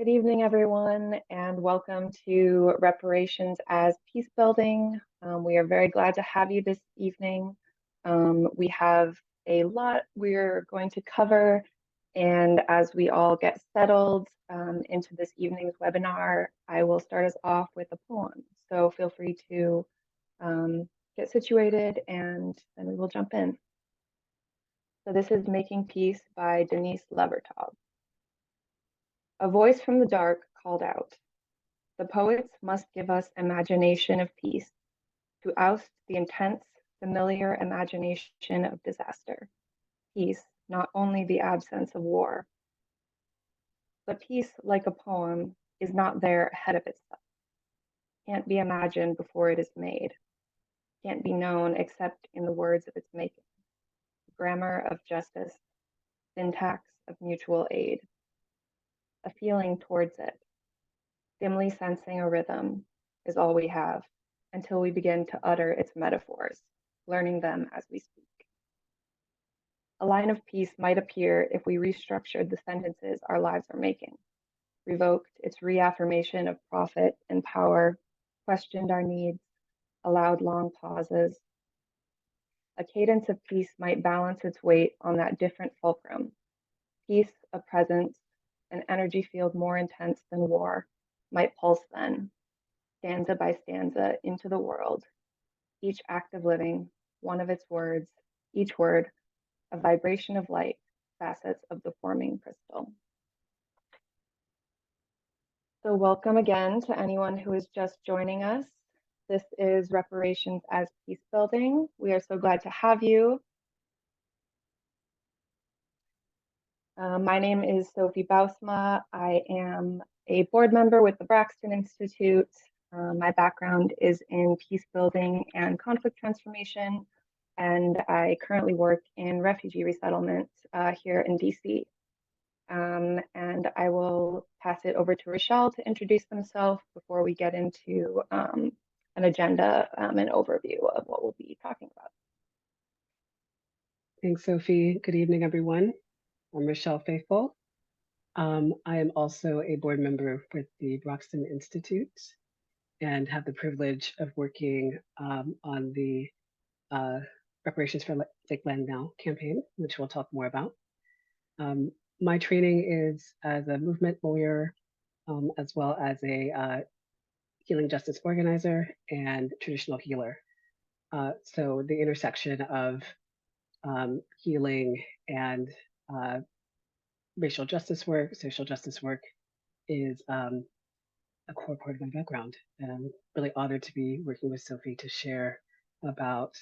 Good evening, everyone, and welcome to Reparations as Peacebuilding. We are very glad to have you this evening. We have a lot we're going to cover, and as we all get settled into this evening's webinar, I will start us off with a poem. So feel free to get situated, and then we will jump in. So this is Making Peace by Denise Levertov. A voice from the dark called out, "The poets must give us imagination of peace, to oust the intense, familiar imagination of disaster. Peace, not only the absence of war." But peace, like a poem, is not there ahead of itself, can't be imagined before it is made, can't be known except in the words of its making, grammar of justice, syntax of mutual aid, a feeling towards it. Dimly sensing a rhythm is all we have until we begin to utter its metaphors, learning them as we speak. A line of peace might appear if we restructured the sentences our lives are making, revoked its reaffirmation of profit and power, questioned our needs, allowed long pauses. A cadence of peace might balance its weight on that different fulcrum. Peace, a presence, an energy field more intense than war, might pulse then, stanza by stanza, into the world, each act of living, one of its words, each word, a vibration of light, facets of the forming crystal. So welcome again to anyone who is just joining us. This is Reparations as Peacebuilding. We are so glad to have you. My name is Sophie Bouwsma. I am a board member with the Braxton Institute. My background is in peace building and conflict transformation, and I currently work in refugee resettlement here in DC. And I will pass it over to Richael to introduce themselves before we get into an agenda and overview of what we'll be talking about. Thanks, Sophie. Good evening, everyone. I'm Richael Faithful. I am also a board member with the Braxton Institute and have the privilege of working on the Reparations for Lakeland Now campaign, which we'll talk more about. My training is as a movement lawyer, as well as a healing justice organizer and traditional healer. So the intersection of healing and racial justice work, social justice work is a core part of my background. And I'm really honored to be working with Sophie to share about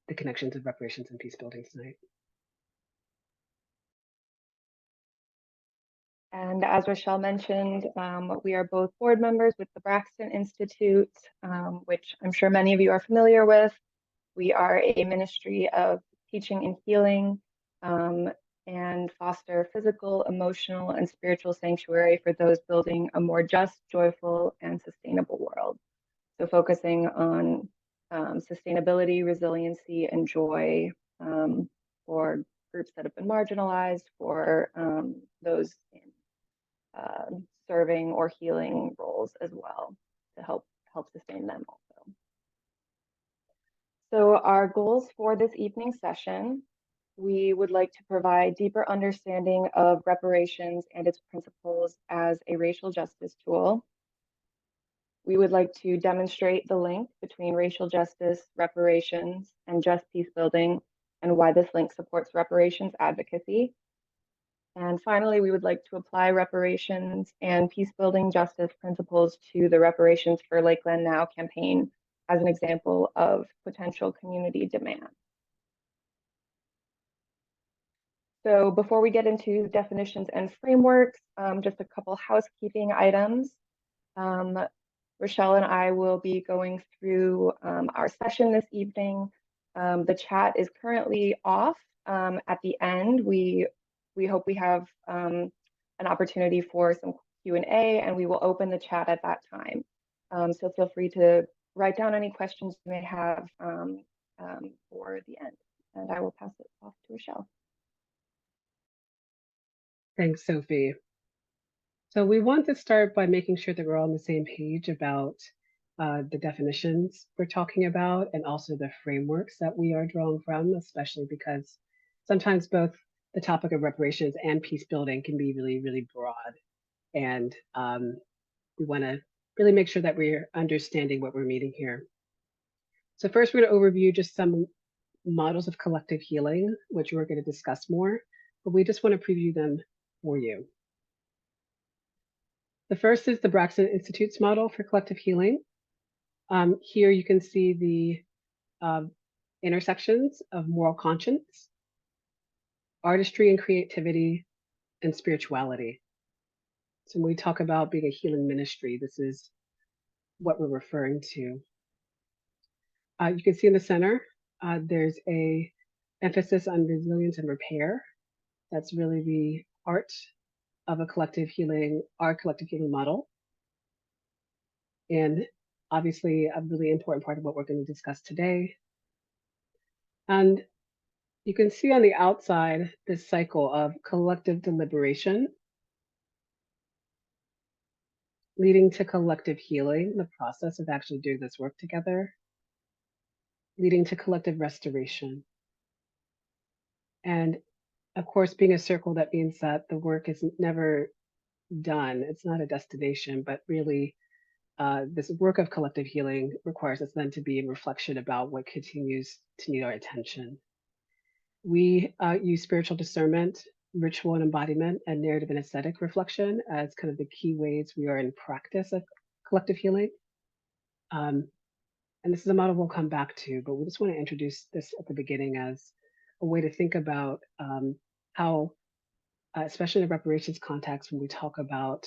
the connections of reparations and peace building tonight. And as Richael mentioned, we are both board members with the Braxton Institute, which I'm sure many of you are familiar with. We are a ministry of teaching and healing and foster physical, emotional, and spiritual sanctuary for those building a more just, joyful, and sustainable world. So focusing on sustainability, resiliency, and joy for groups that have been marginalized, for those in serving or healing roles as well to help sustain them also. So our goals for this evening's session, we would like to provide deeper understanding of reparations and its principles as a racial justice tool. We would like to demonstrate the link between racial justice, reparations, and just peace building, and why this link supports reparations advocacy. And finally, we would like to apply reparations and peace building justice principles to the Reparations for Lakeland Now campaign as an example of potential community demand. So before we get into definitions and frameworks, just a couple housekeeping items. Richael and I will be going through our session this evening. The chat is currently off. At the end, we hope we have an opportunity for some Q&A, and we will open the chat at that time. So feel free to write down any questions you may have for the end. And I will pass it off to Richael. Thanks, Sophie. So we want to start by making sure that we're all on the same page about the definitions we're talking about and also the frameworks that we are drawing from, especially because sometimes both the topic of reparations and peace building can be really, really broad. And we want to really make sure that we're understanding what we're meeting here. So first, we're going to overview just some models of collective healing, which we're going to discuss more, but we just want to preview them for you. The first is the Braxton Institute's model for collective healing. Here you can see the intersections of moral conscience, artistry and creativity, and spirituality. So when we talk about being a healing ministry, this is what we're referring to. You can see in the center, there's a emphasis on resilience and repair. That's really the art of a collective healing, our collective healing model. And obviously a really important part of what we're going to discuss today. And you can see on the outside this cycle of collective deliberation leading to collective healing, the process of actually doing this work together, leading to collective restoration. And of course, being a circle, that means that the work is never done. It's not a destination, but really this work of collective healing requires us then to be in reflection about what continues to need our attention. We use spiritual discernment, ritual and embodiment, and narrative and aesthetic reflection as kind of the key ways we are in practice of collective healing. And this is a model we'll come back to, but we just want to introduce this at the beginning as a way to think about how, especially in the reparations context, when we talk about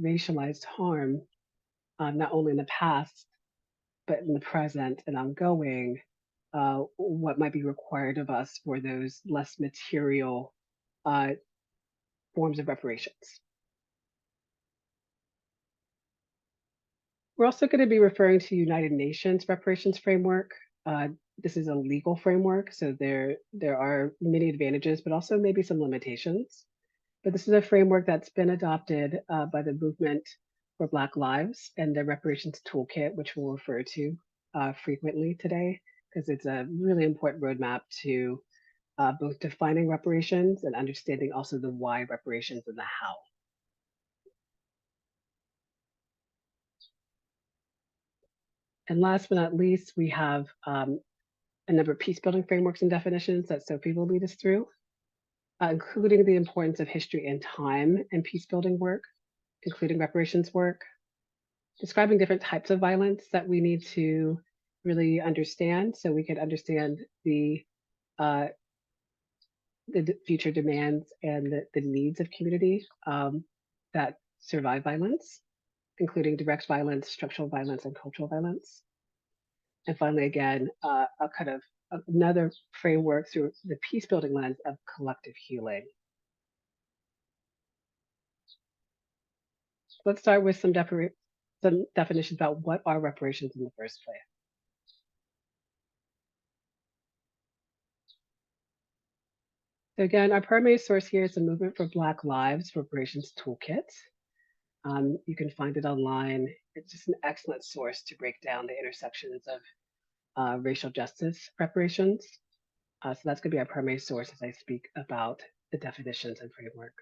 racialized harm, not only in the past, but in the present and ongoing, what might be required of us for those less material forms of reparations. We're also going to be referring to United Nations reparations framework. This is a legal framework, so there are many advantages, but also maybe some limitations. But this is a framework that's been adopted by the Movement for Black Lives and the Reparations Toolkit, which we'll refer to frequently today, because it's a really important roadmap to both defining reparations and understanding also the why reparations and the how. And last but not least, we have a number of peace building frameworks and definitions that Sophie will lead us through, including the importance of history and time in peace building work, including reparations work, describing different types of violence that we need to really understand so we can understand the future demands and the needs of community that survive violence, including direct violence, structural violence, and cultural violence. And finally, again, a kind of another framework through the peace building lens of collective healing. Let's start with some definitions about what are reparations in the first place. So again, our primary source here is the Movement for Black Lives Reparations Toolkit. You can find it online. It's just an excellent source to break down the intersections of racial justice reparations. So that's going to be our primary source as I speak about the definitions and framework.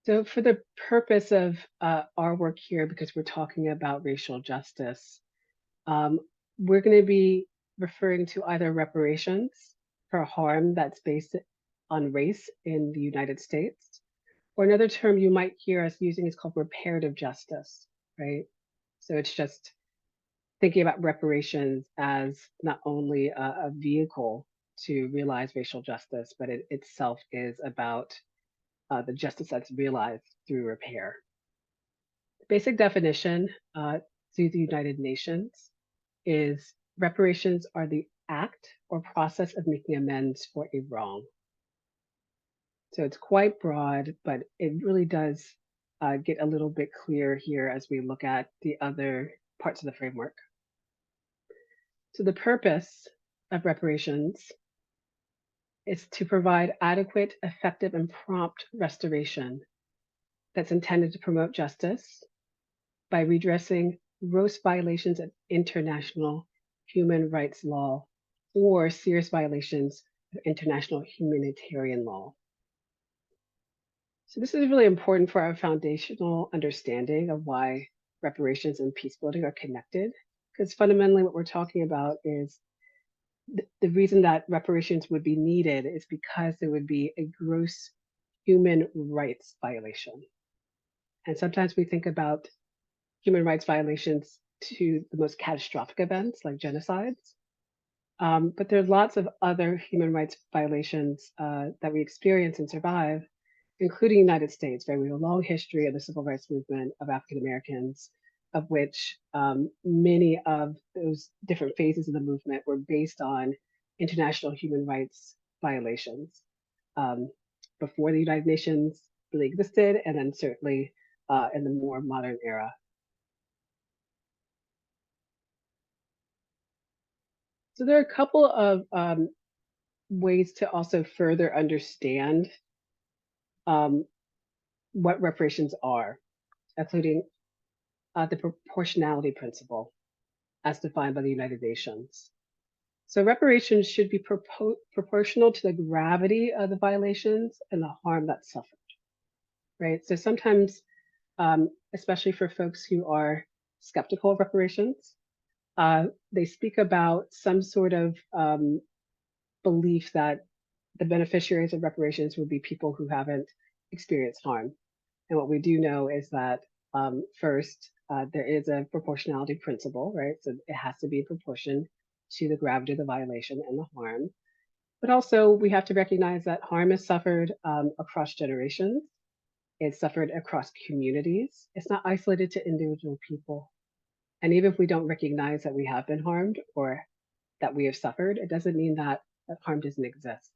So for the purpose of our work here, because we're talking about racial justice, we're going to be referring to either reparations for harm that's based on race in the United States, or another term you might hear us using is called reparative justice, right? So it's just thinking about reparations as not only a vehicle to realize racial justice, but it itself is about the justice that's realized through repair. Basic definition through the United Nations is reparations are the act or process of making amends for a wrong. So it's quite broad, but it really does get a little bit clearer here as we look at the other parts of the framework. So the purpose of reparations is to provide adequate, effective, and prompt restoration that's intended to promote justice by redressing gross violations of international human rights law or serious violations of international humanitarian law. So this is really important for our foundational understanding of why reparations and peace building are connected, because fundamentally what we're talking about is the reason that reparations would be needed is because there would be a gross human rights violation. And sometimes we think about human rights violations to the most catastrophic events like genocides. But there are lots of other human rights violations that we experience and survive, including the United States, right? We have a long history of the civil rights movement of African Americans, of which many of those different phases of the movement were based on international human rights violations um, before the United Nations really existed, and then certainly in the more modern era. So there are a couple of ways to also further understand um, what reparations are, including the proportionality principle as defined by the United Nations. So reparations should be proportional to the gravity of the violations and the harm that's suffered, right? So sometimes, especially for folks who are skeptical of reparations, they speak about some sort of belief that the beneficiaries of reparations would be people who haven't experienced harm. And what we do know is that first, there is a proportionality principle, right? So it has to be in proportion to the gravity of the violation and the harm. But also, we have to recognize that harm is suffered across generations. It's suffered across communities. It's not isolated to individual people. And even if we don't recognize that we have been harmed or that we have suffered, it doesn't mean that harm doesn't exist.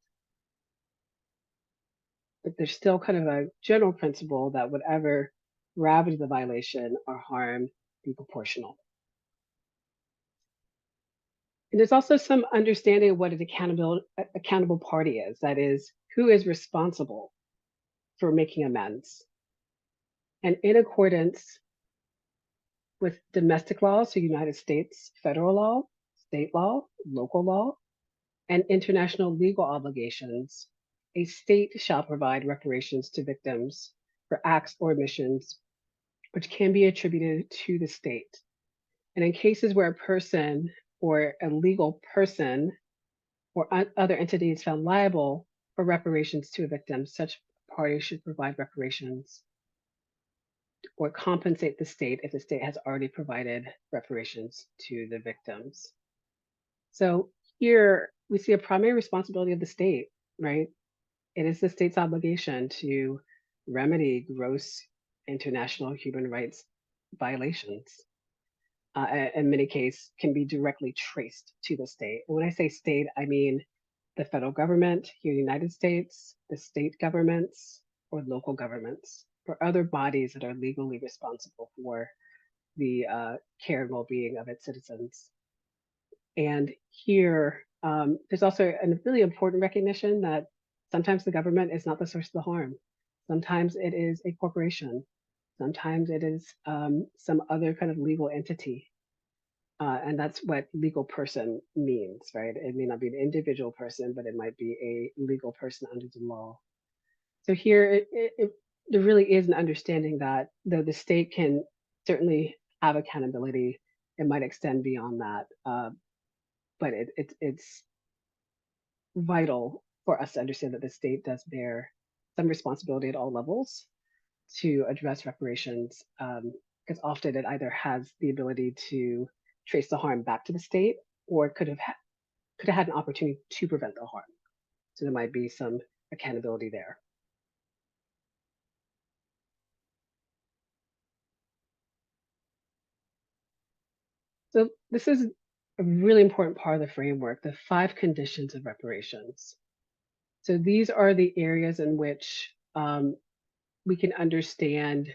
But there's still kind of a general principle that whatever gravity of the violation or harm be proportional. And there's also some understanding of what an accountable party is. That is, who is responsible for making amends. And in accordance with domestic law, so United States federal law, state law, local law, and international legal obligations, a state shall provide reparations to victims for acts or omissions which can be attributed to the state. And in cases where a person or a legal person or other entities found liable for reparations to a victim, such parties should provide reparations or compensate the state if the state has already provided reparations to the victims. So here we see a primary responsibility of the state, right? It is the state's obligation to remedy gross international human rights violations. In many cases, can be directly traced to the state. And when I say state, I mean the federal government here in the United States, the state governments, or local governments, or other bodies that are legally responsible for the care and well-being of its citizens. And here, there's also a really important recognition that sometimes the government is not the source of the harm. Sometimes it is a corporation. Sometimes it is some other kind of legal entity. And that's what legal person means, right? It may not be an individual person, but it might be a legal person under the law. So here, there really is an understanding that though the state can certainly have accountability, it might extend beyond that. But it's vital for us to understand that the state does bear some responsibility at all levels to address reparations, because often it either has the ability to trace the harm back to the state, or could have had an opportunity to prevent the harm. So there might be some accountability there. So this is a really important part of the framework, the 5 conditions of reparations. So these are the areas in which we can understand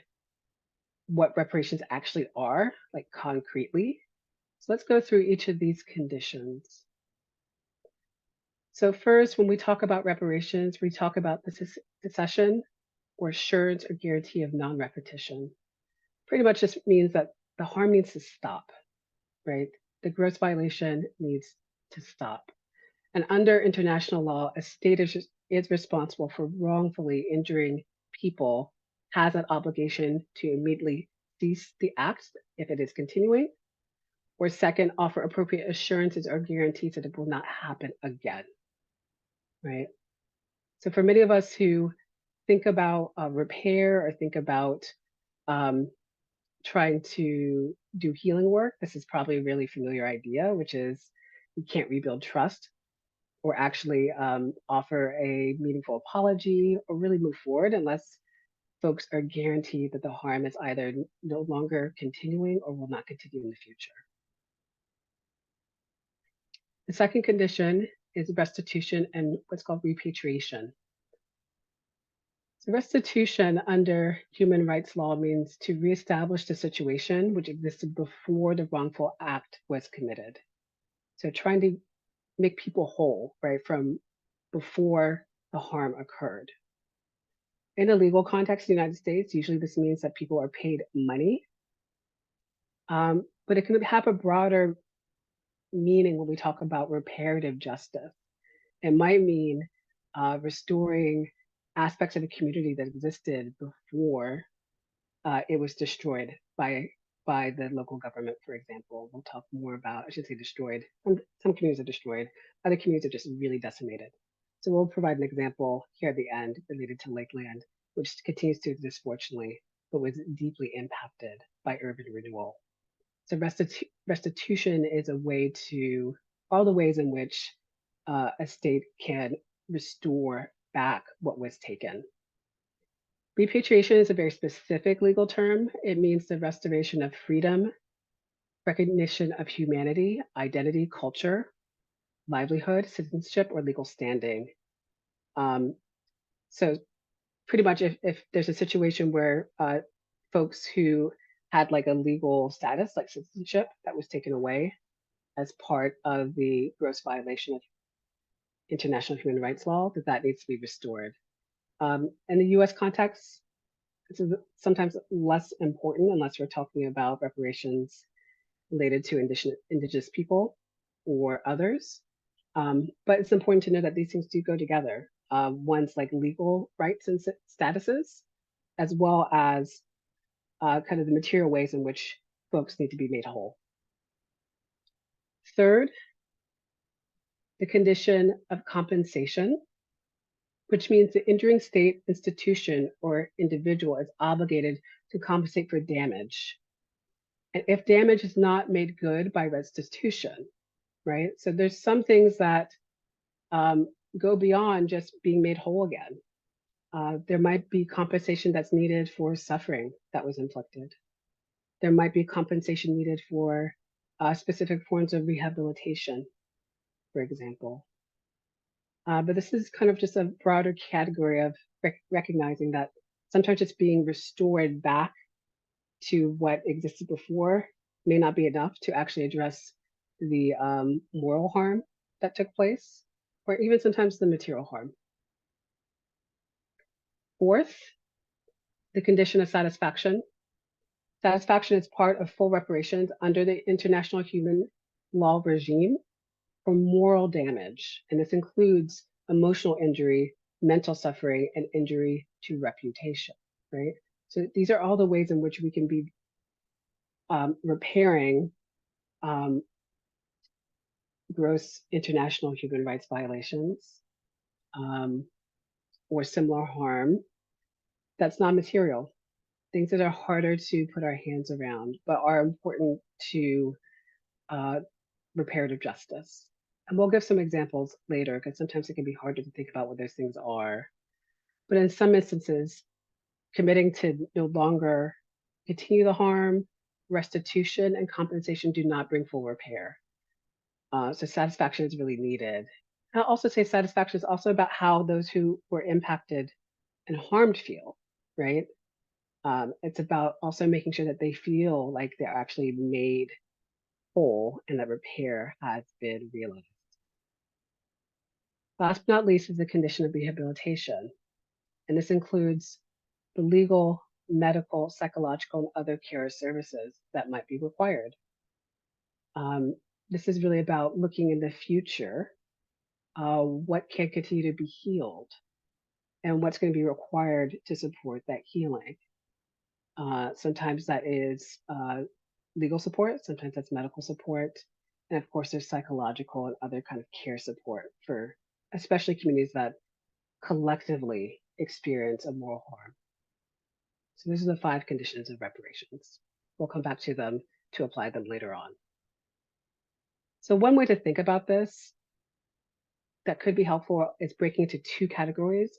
what reparations actually are, like concretely. So let's go through each of these conditions. So first, when we talk about reparations, we talk about the secession or assurance or guarantee of non-repetition. Pretty much just means that the harm needs to stop, right? The gross violation needs to stop. And under international law, a state is responsible for wrongfully injuring people, has an obligation to immediately cease the act if it is continuing, or second, offer appropriate assurances or guarantees that it will not happen again, right? So for many of us who think about repair or think about um, trying to do healing work, this is probably a really familiar idea, which is you can't rebuild trust or actually offer a meaningful apology or really move forward unless folks are guaranteed that the harm is either no longer continuing or will not continue in the future. The second condition is restitution and what's called repatriation. So restitution under human rights law means to reestablish the situation which existed before the wrongful act was committed. So trying to make people whole, right, from before the harm occurred. In a legal context in the United States, usually this means that people are paid money, but it can have a broader meaning when we talk about reparative justice. It might mean restoring aspects of a community that existed before it was destroyed by the local government, for example. We'll talk more about, I should say destroyed. Some communities are destroyed, other communities are just really decimated. So we'll provide an example here at the end related to Lakeland, which continues to exist fortunately, but was deeply impacted by urban renewal. So restitution is a way to, all the ways in which a state can restore back what was taken. Repatriation is a very specific legal term. It means the restoration of freedom, recognition of humanity, identity, culture, livelihood, citizenship, or legal standing. So pretty much if there's a situation where folks who had like a legal status, like citizenship, that was taken away as part of the gross violation of international human rights law, that needs to be restored. In the US context, this is sometimes less important unless we're talking about reparations related to indigenous people or others. But it's important to know that these things do go together. One's like legal rights and statuses, as well as kind of the material ways in which folks need to be made whole. Third, the condition of compensation, which means the injuring state, institution, or individual is obligated to compensate for damage. And if damage is not made good by restitution, right? So there's some things that go beyond just being made whole again. There might be compensation that's needed for suffering that was inflicted. There might be compensation needed for specific forms of rehabilitation, for example. But this is kind of just a broader category of recognizing that sometimes it's being restored back to what existed before may not be enough to actually address the moral harm that took place, or even sometimes the material harm. Fourth, the condition of satisfaction. Satisfaction is part of full reparations under the international human law regime for moral damage, and this includes emotional injury, mental suffering, and injury to reputation, right? So these are all the ways in which we can be repairing gross international human rights violations or similar harm that's non-material, things that are harder to put our hands around, but are important to reparative justice. And we'll give some examples later because sometimes it can be harder to think about what those things are. But in some instances, committing to no longer continue the harm, restitution, and compensation do not bring full repair. So satisfaction is really needed. I'll also say satisfaction is also about how those who were impacted and harmed feel, right? It's about also making sure that they feel like they're actually made whole and that repair has been realized. Last but not least is the condition of rehabilitation. And this includes the legal, medical, psychological, and other care services that might be required. Um, this is really about looking in the future, what can continue to be healed and what's going to be required to support that healing. Sometimes that is legal support, sometimes that's medical support, and of course there's psychological and other kind of care support for especially communities that collectively experience a moral harm. So these are the 5 conditions of reparations. We'll come back to them to apply them later on. So one way to think about this that could be helpful is breaking into 2 categories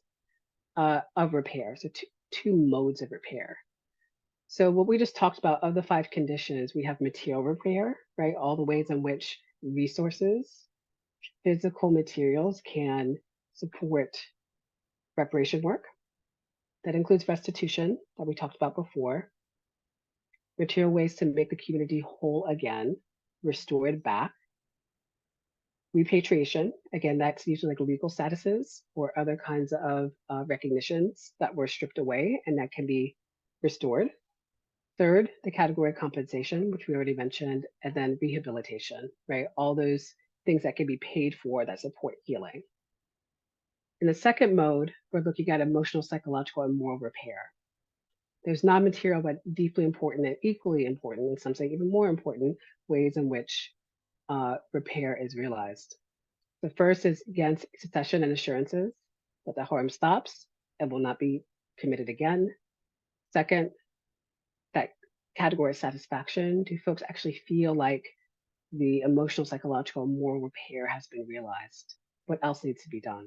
of repair, so two modes of repair. So what we just talked about of the 5 conditions, we have material repair, right? All the ways in which resources, physical materials can support reparation work. That includes restitution that we talked about before, material ways to make the community whole again, restored back. Repatriation, again, that's usually like legal statuses or other kinds of recognitions that were stripped away and that can be restored. Third, the category of compensation, which we already mentioned, and then rehabilitation, right? All those things that can be paid for that support healing. In the second mode, we're looking at emotional, psychological, and moral repair. There's non-material, but deeply important and equally important, and some say even more important, ways in which repair is realized. The first is, again, succession and assurances that the harm stops and will not be committed again. Second, that category of satisfaction. Do folks actually feel like the emotional, psychological, moral repair has been realized? What else needs to be done?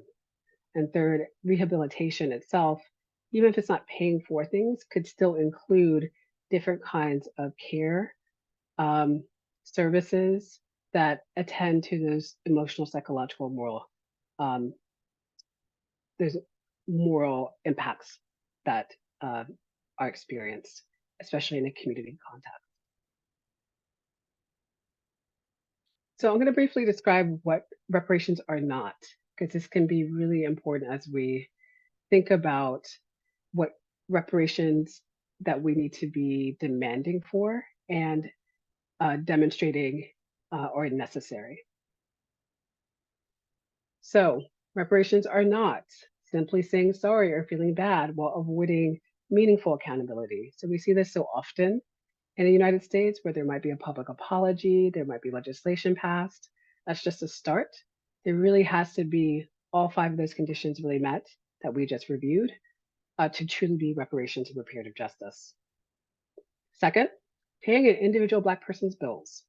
And third, rehabilitation itself, even if it's not paying for things, could still include different kinds of care, services that attend to those emotional, psychological, moral, there's moral impacts that are experienced, especially in a community context. So I'm going to briefly describe what reparations are not, because this can be really important as we think about what reparations that we need to be demanding for and demonstrating are necessary. So reparations are not simply saying sorry or feeling bad while avoiding meaningful accountability. So we see this so often in the United States where there might be a public apology, there might be legislation passed. That's just a start. There really has to be all 5 of those conditions really met that we just reviewed to truly be reparations and reparative justice. Second, paying an individual Black person's bills.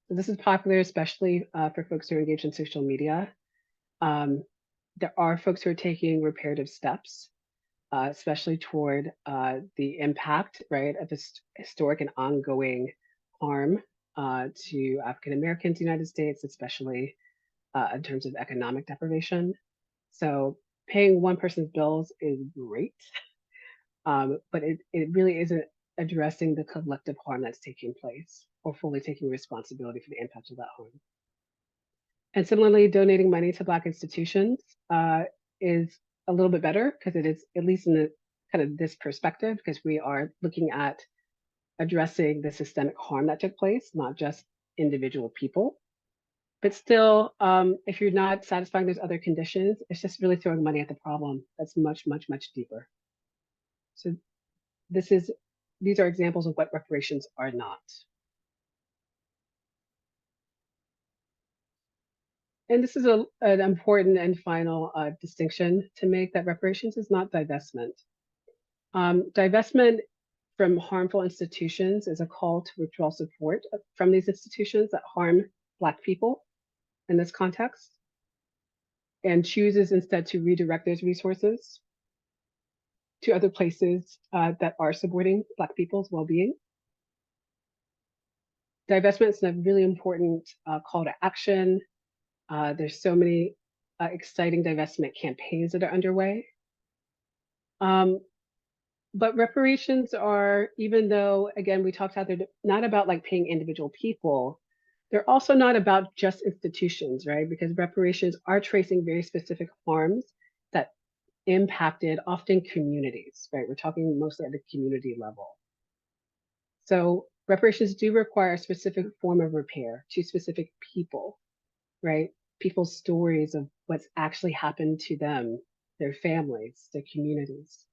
So this is popular, especially for folks who are engaged in social media. There are folks who are taking reparative steps, especially toward the impact, right, of this historic and ongoing harm to African Americans in the United States, especially in terms of economic deprivation. So paying one person's bills is great, but it really isn't addressing the collective harm that's taking place or fully taking responsibility for the impact of that harm. And similarly, donating money to Black institutions is a little bit better because it is, at least in the kind of this perspective, because we are looking at addressing the systemic harm that took place, not just individual people. But still, if you're not satisfying those other conditions, it's just really throwing money at the problem that's much, much, much deeper. So these are examples of what reparations are not. And this is an important and final distinction to make, that reparations is not divestment. Divestment from harmful institutions is a call to withdraw support from these institutions that harm Black people in this context, and chooses instead to redirect those resources to other places that are supporting Black people's well-being. Divestment is a really important call to action. There's so many exciting divestment campaigns that are underway. But reparations are, even though, again, we talked about they're not about like paying individual people, They're also not about just institutions, right? Because reparations are tracing very specific harms that impacted often communities, right? We're talking mostly at the community level. So reparations do require a specific form of repair to specific people, right? People's stories of what's actually happened to them, their families, their communities,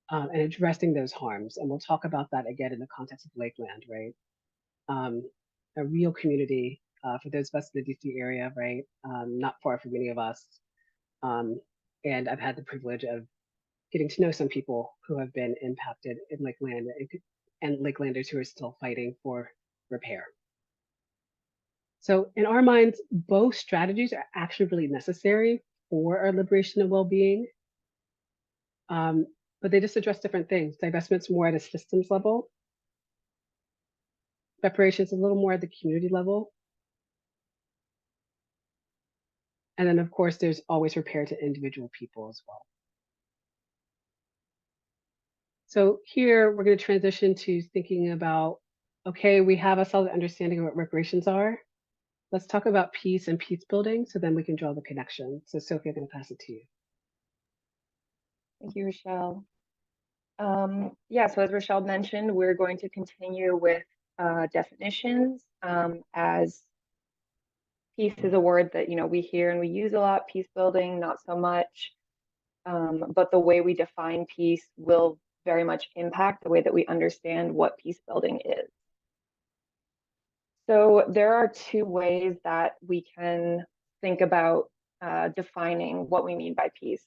and addressing those harms. And we'll talk about that again in the context of Lakeland, right? A real community for those of us in the DC area, right? Not far from many of us. And I've had the privilege of getting to know some people who have been impacted in Lakeland and Lakelanders who are still fighting for repair. So in our minds, both strategies are actually really necessary for our liberation and well-being, but they just address different things. Divestment's more at a systems level. Reparations a little more at the community level. And then of course, there's always repair to individual people as well. So here we're going to transition to thinking about, okay, we have a solid understanding of what reparations are. Let's talk about peace and peace building so then we can draw the connection. So Sophie, I'm going to pass it to you. Thank you, Richael. Yeah, so as Richael mentioned, we're going to continue with definitions as peace is a word that, we hear and we use a lot, peace building, not so much. But the way we define peace will very much impact the way that we understand what peace building is. So there are two ways that we can think about defining what we mean by peace.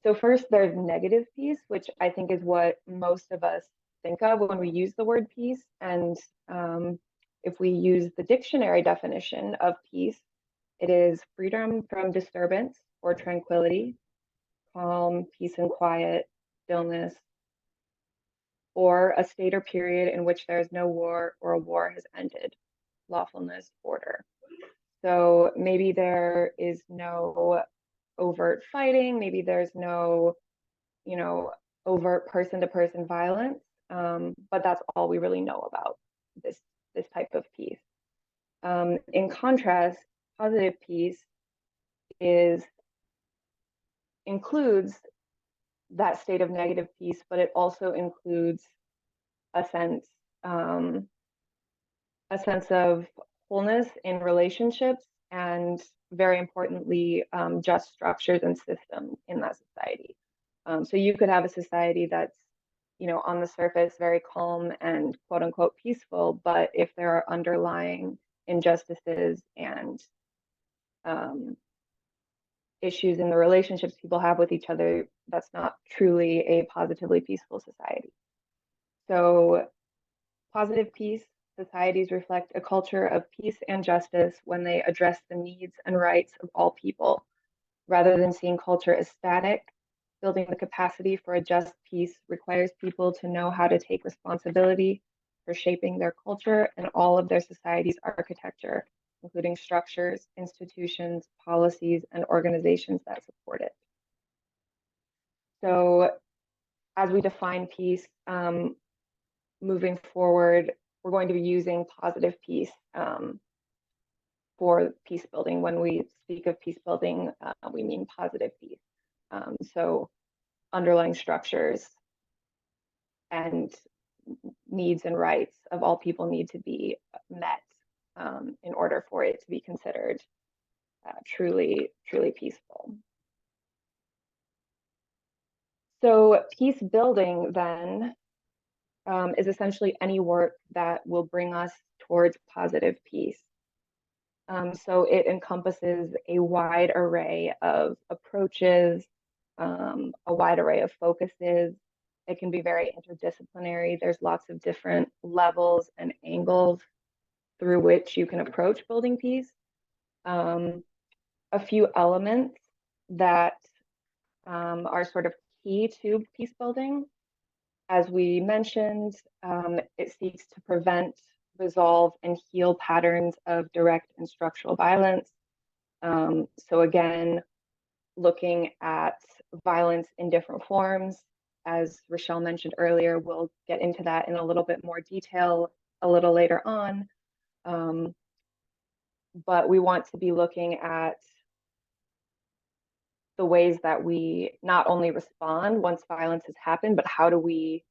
So first, there's negative peace, which I think is what most of us think of when we use the word peace. And if we use the dictionary definition of peace, it is freedom from disturbance or tranquility, calm, peace and quiet, stillness, or a state or period in which there is no war or a war has ended, lawfulness, order. So maybe there is no overt fighting, maybe there's no, overt person-to-person violence, but that's all we really know about this type of peace. In contrast, positive peace includes that state of negative peace, but it also includes a sense of wholeness in relationships and, very importantly, just structures and systems in that society. So you could have a society that's, on the surface very calm and quote unquote peaceful, but if there are underlying injustices and issues in the relationships people have with each other, that's not truly a positively peaceful society. So positive peace societies reflect a culture of peace and justice when they address the needs and rights of all people, rather than seeing culture as static. Building the capacity for a just peace requires people to know how to take responsibility for shaping their culture and all of their society's architecture, including structures, institutions, policies, and organizations that support it. So as we define peace, moving forward, we're going to be using positive peace for peace building. When we speak of peace building, we mean positive peace. So underlying structures and needs and rights of all people need to be met in order for it to be considered truly peaceful. So peace building then is essentially any work that will bring us towards positive peace. So it encompasses a wide array of approaches, a wide array of focuses. It can be very interdisciplinary. There's lots of different levels and angles through which you can approach building peace. A few elements that are sort of key to peace building. As we mentioned, it seeks to prevent, resolve, and heal patterns of direct and structural violence. So again, looking at violence in different forms. As Richael mentioned earlier, we'll get into that in a little bit more detail a little later on. but we want to be looking at the ways that we not only respond once violence has happened, but how do we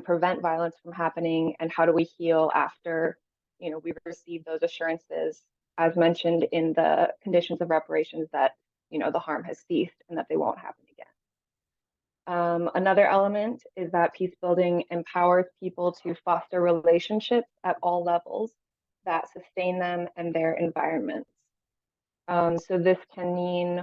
prevent violence from happening, and how do we heal after, we've received those assurances, as mentioned in the conditions of reparations, that the harm has ceased and that they won't happen again. Another element is that peace building empowers people to foster relationships at all levels that sustain them and their environments. So this can mean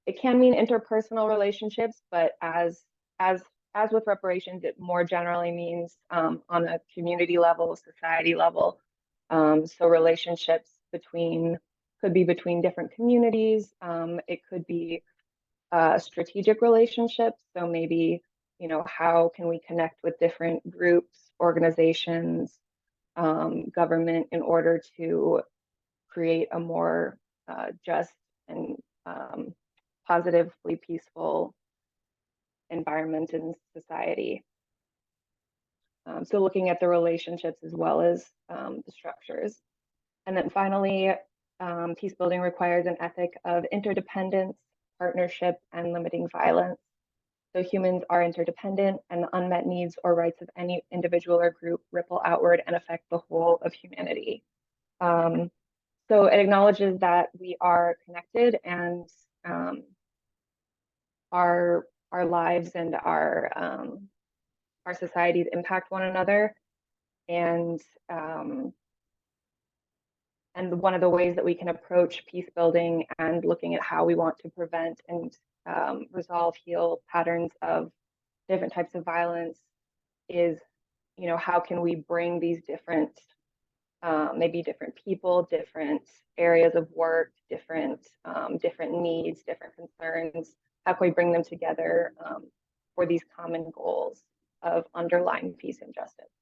it can mean interpersonal relationships, but as as with reparations, it more generally means on a community level, society level. So relationships could be between different communities. It could be strategic relationships. So maybe, how can we connect with different groups, organizations, government in order to create a more just and positively peaceful environment in society. So looking at the relationships as well as the structures. And then finally, peace building requires an ethic of interdependence, partnership, and limiting violence. So humans are interdependent, and the unmet needs or rights of any individual or group ripple outward and affect the whole of humanity. So it acknowledges that we are connected, and our lives and our societies impact one another, and one of the ways that we can approach peace building and looking at how we want to prevent and resolve, heal patterns of different types of violence is, how can we bring these different, maybe different people, different areas of work, different needs, different concerns. How can we bring them together for these common goals of underlying peace and justice?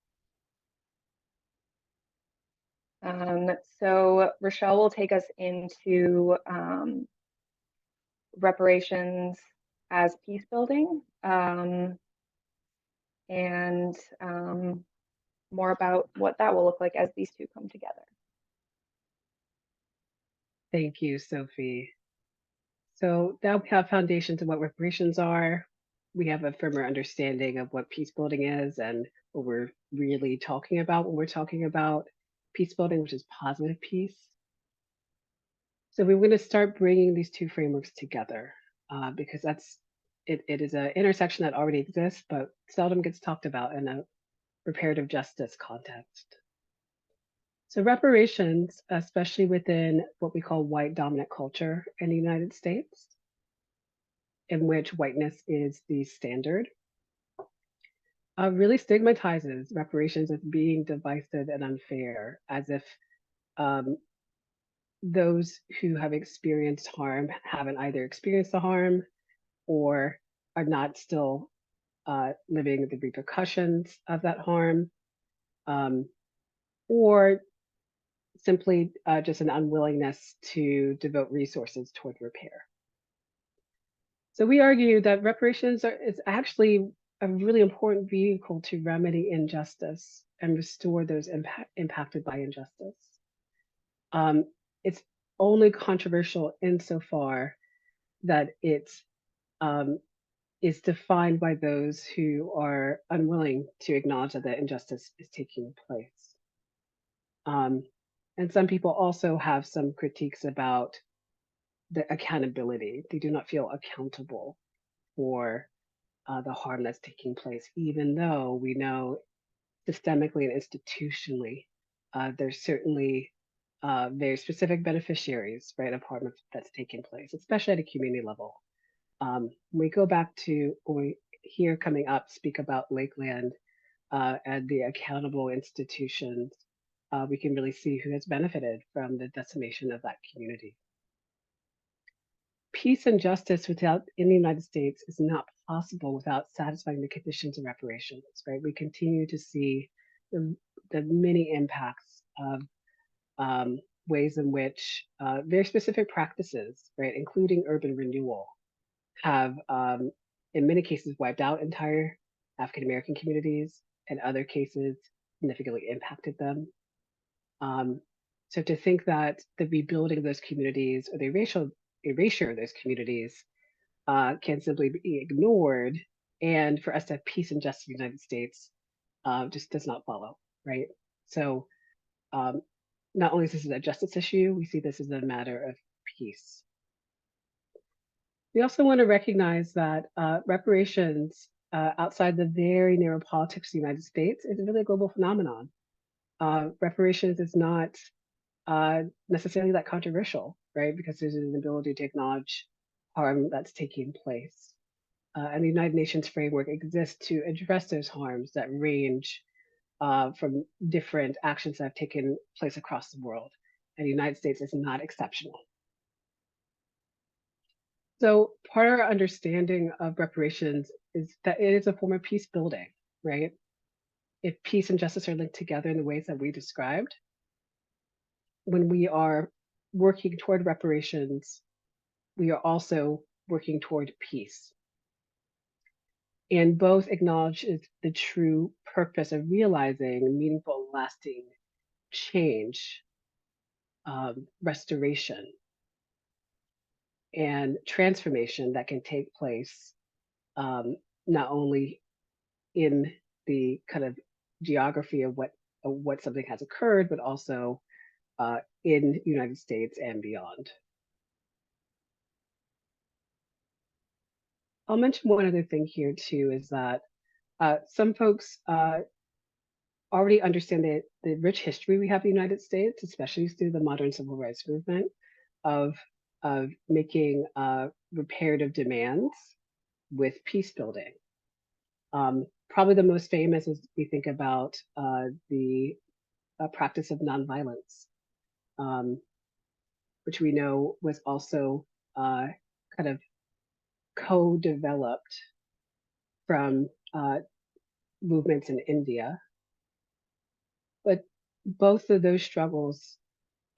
So Richael will take us into reparations as peace building, and more about what that will look like as these two come together. Thank you, Sophie. So now we have foundations of what reparations are. We have a firmer understanding of what peace building is and what we're really talking about when we're talking about peace building, which is positive peace. So we're going to start bringing these two frameworks together because it is an intersection that already exists, but seldom gets talked about in a reparative justice context. So reparations, especially within what we call white dominant culture in the United States, in which whiteness is the standard, really stigmatizes reparations as being divisive and unfair, as if those who have experienced harm haven't either experienced the harm or are not still living the repercussions of that harm, or simply just an unwillingness to devote resources toward repair. So we argue that reparations is actually a really important vehicle to remedy injustice and restore those impacted by injustice. It's only controversial insofar that it is defined by those who are unwilling to acknowledge that the injustice is taking place. And some people also have some critiques about the accountability. They do not feel accountable for the harm that's taking place, even though we know systemically and institutionally there's certainly very specific beneficiaries, right, of harm that's taking place, especially at a community level. When we go back to when we hear coming up speak about Lakeland and the accountable institutions, we can really see who has benefited from the decimation of that community. Peace and justice in the United States is not possible without satisfying the conditions of reparations, right? We continue to see the many impacts of ways in which very specific practices, right, including urban renewal, have in many cases wiped out entire African American communities, and other cases significantly impacted them. So to think that the rebuilding of those communities or the racial erasure of those communities can simply be ignored, and for us to have peace and justice in the United States just does not follow, right? So um, not only is this a justice issue, we see this as a matter of peace. We also want to recognize that reparations outside the very narrow politics of the United States is really a global phenomenon. Reparations is not necessarily that controversial, right? Because there's an ability to acknowledge harm that's taking place. And the United Nations framework exists to address those harms that range from different actions that have taken place across the world. And the United States is not exceptional. So part of our understanding of reparations is that it is a form of peace building, right? If peace and justice are linked together in the ways that we described, when we are working toward reparations, we are also working toward peace. And both acknowledge the true purpose of realizing meaningful, lasting change, restoration, and transformation that can take place not only in the kind of geography of what something has occurred, but also in the United States and beyond. I'll mention one other thing here too, is that some folks already understand the rich history we have in the United States, especially through the modern civil rights movement, of making reparative demands with peace building. Probably the most famous is we think about the practice of nonviolence, which we know was also kind of co-developed from movements in India. But both of those struggles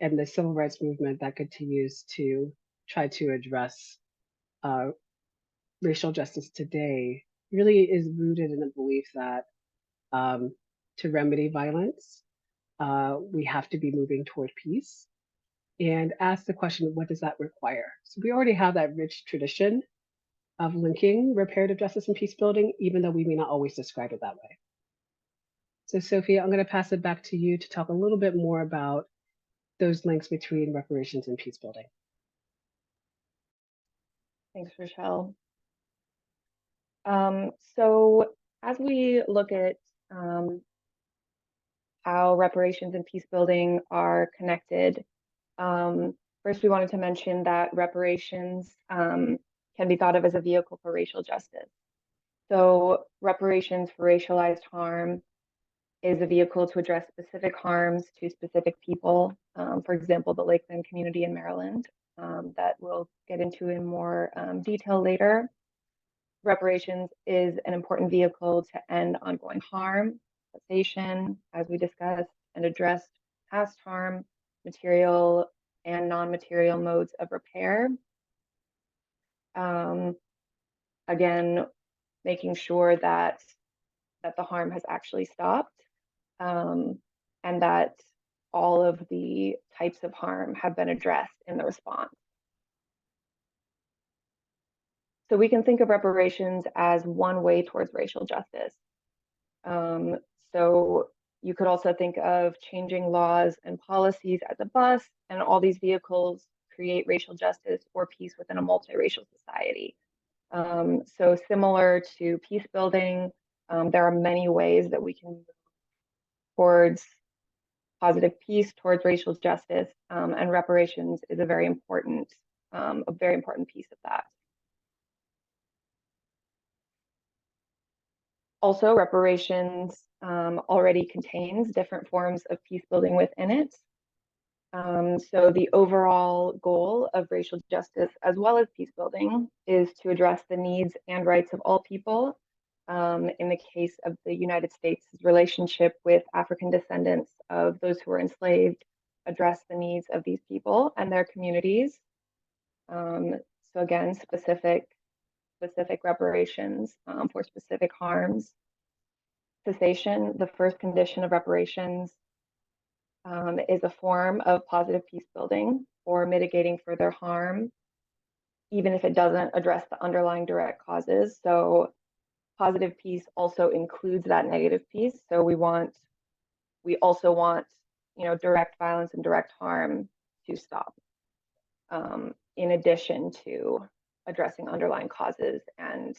and the civil rights movement that continues to try to address racial justice today really is rooted in the belief that to remedy violence, we have to be moving toward peace and ask the question, what does that require? So we already have that rich tradition of linking reparative justice and peace building, even though we may not always describe it that way. So Sophie, I'm going to pass it back to you to talk a little bit more about those links between reparations and peace building. Thanks, Richael. So as we look at how reparations and peace building are connected, first we wanted to mention that reparations can be thought of as a vehicle for racial justice. So reparations for racialized harm is a vehicle to address specific harms to specific people. For example, the Lakeland community in Maryland, that we'll get into in more detail later. Reparations is an important vehicle to end ongoing harm, cessation, as we discussed, and address past harm, material and non-material modes of repair. Again, making sure that the harm has actually stopped, and that all of the types of harm have been addressed in the response. So we can think of reparations as one way towards racial justice. So you could also think of changing laws and policies as a bus, and all these vehicles create racial justice or peace within a multiracial society. So similar to peace building, there are many ways that we can move towards positive peace, towards racial justice, and reparations is a very important piece of that. Also, reparations already contains different forms of peace building within it. So the overall goal of racial justice, as well as peace building, is to address the needs and rights of all people. In the case of the United States' relationship with African descendants of those who were enslaved, address the needs of these people and their communities. So again, specific reparations for specific harms. Cessation, the first condition of reparations, is a form of positive peace building or mitigating further harm, even if it doesn't address the underlying direct causes. So positive peace also includes that negative peace. So we also want, direct violence and direct harm to stop, in addition to addressing underlying causes and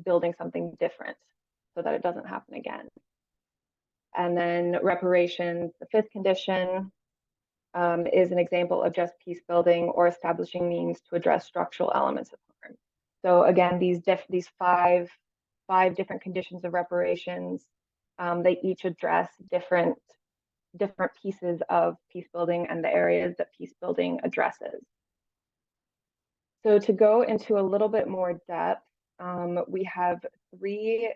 building something different so that it doesn't happen again. And then reparations, the fifth condition, is an example of just peace building or establishing means to address structural elements of harm. So again, these five different conditions of reparations, they each address different pieces of peace building and the areas that peace building addresses. So to go into a little bit more depth, we have three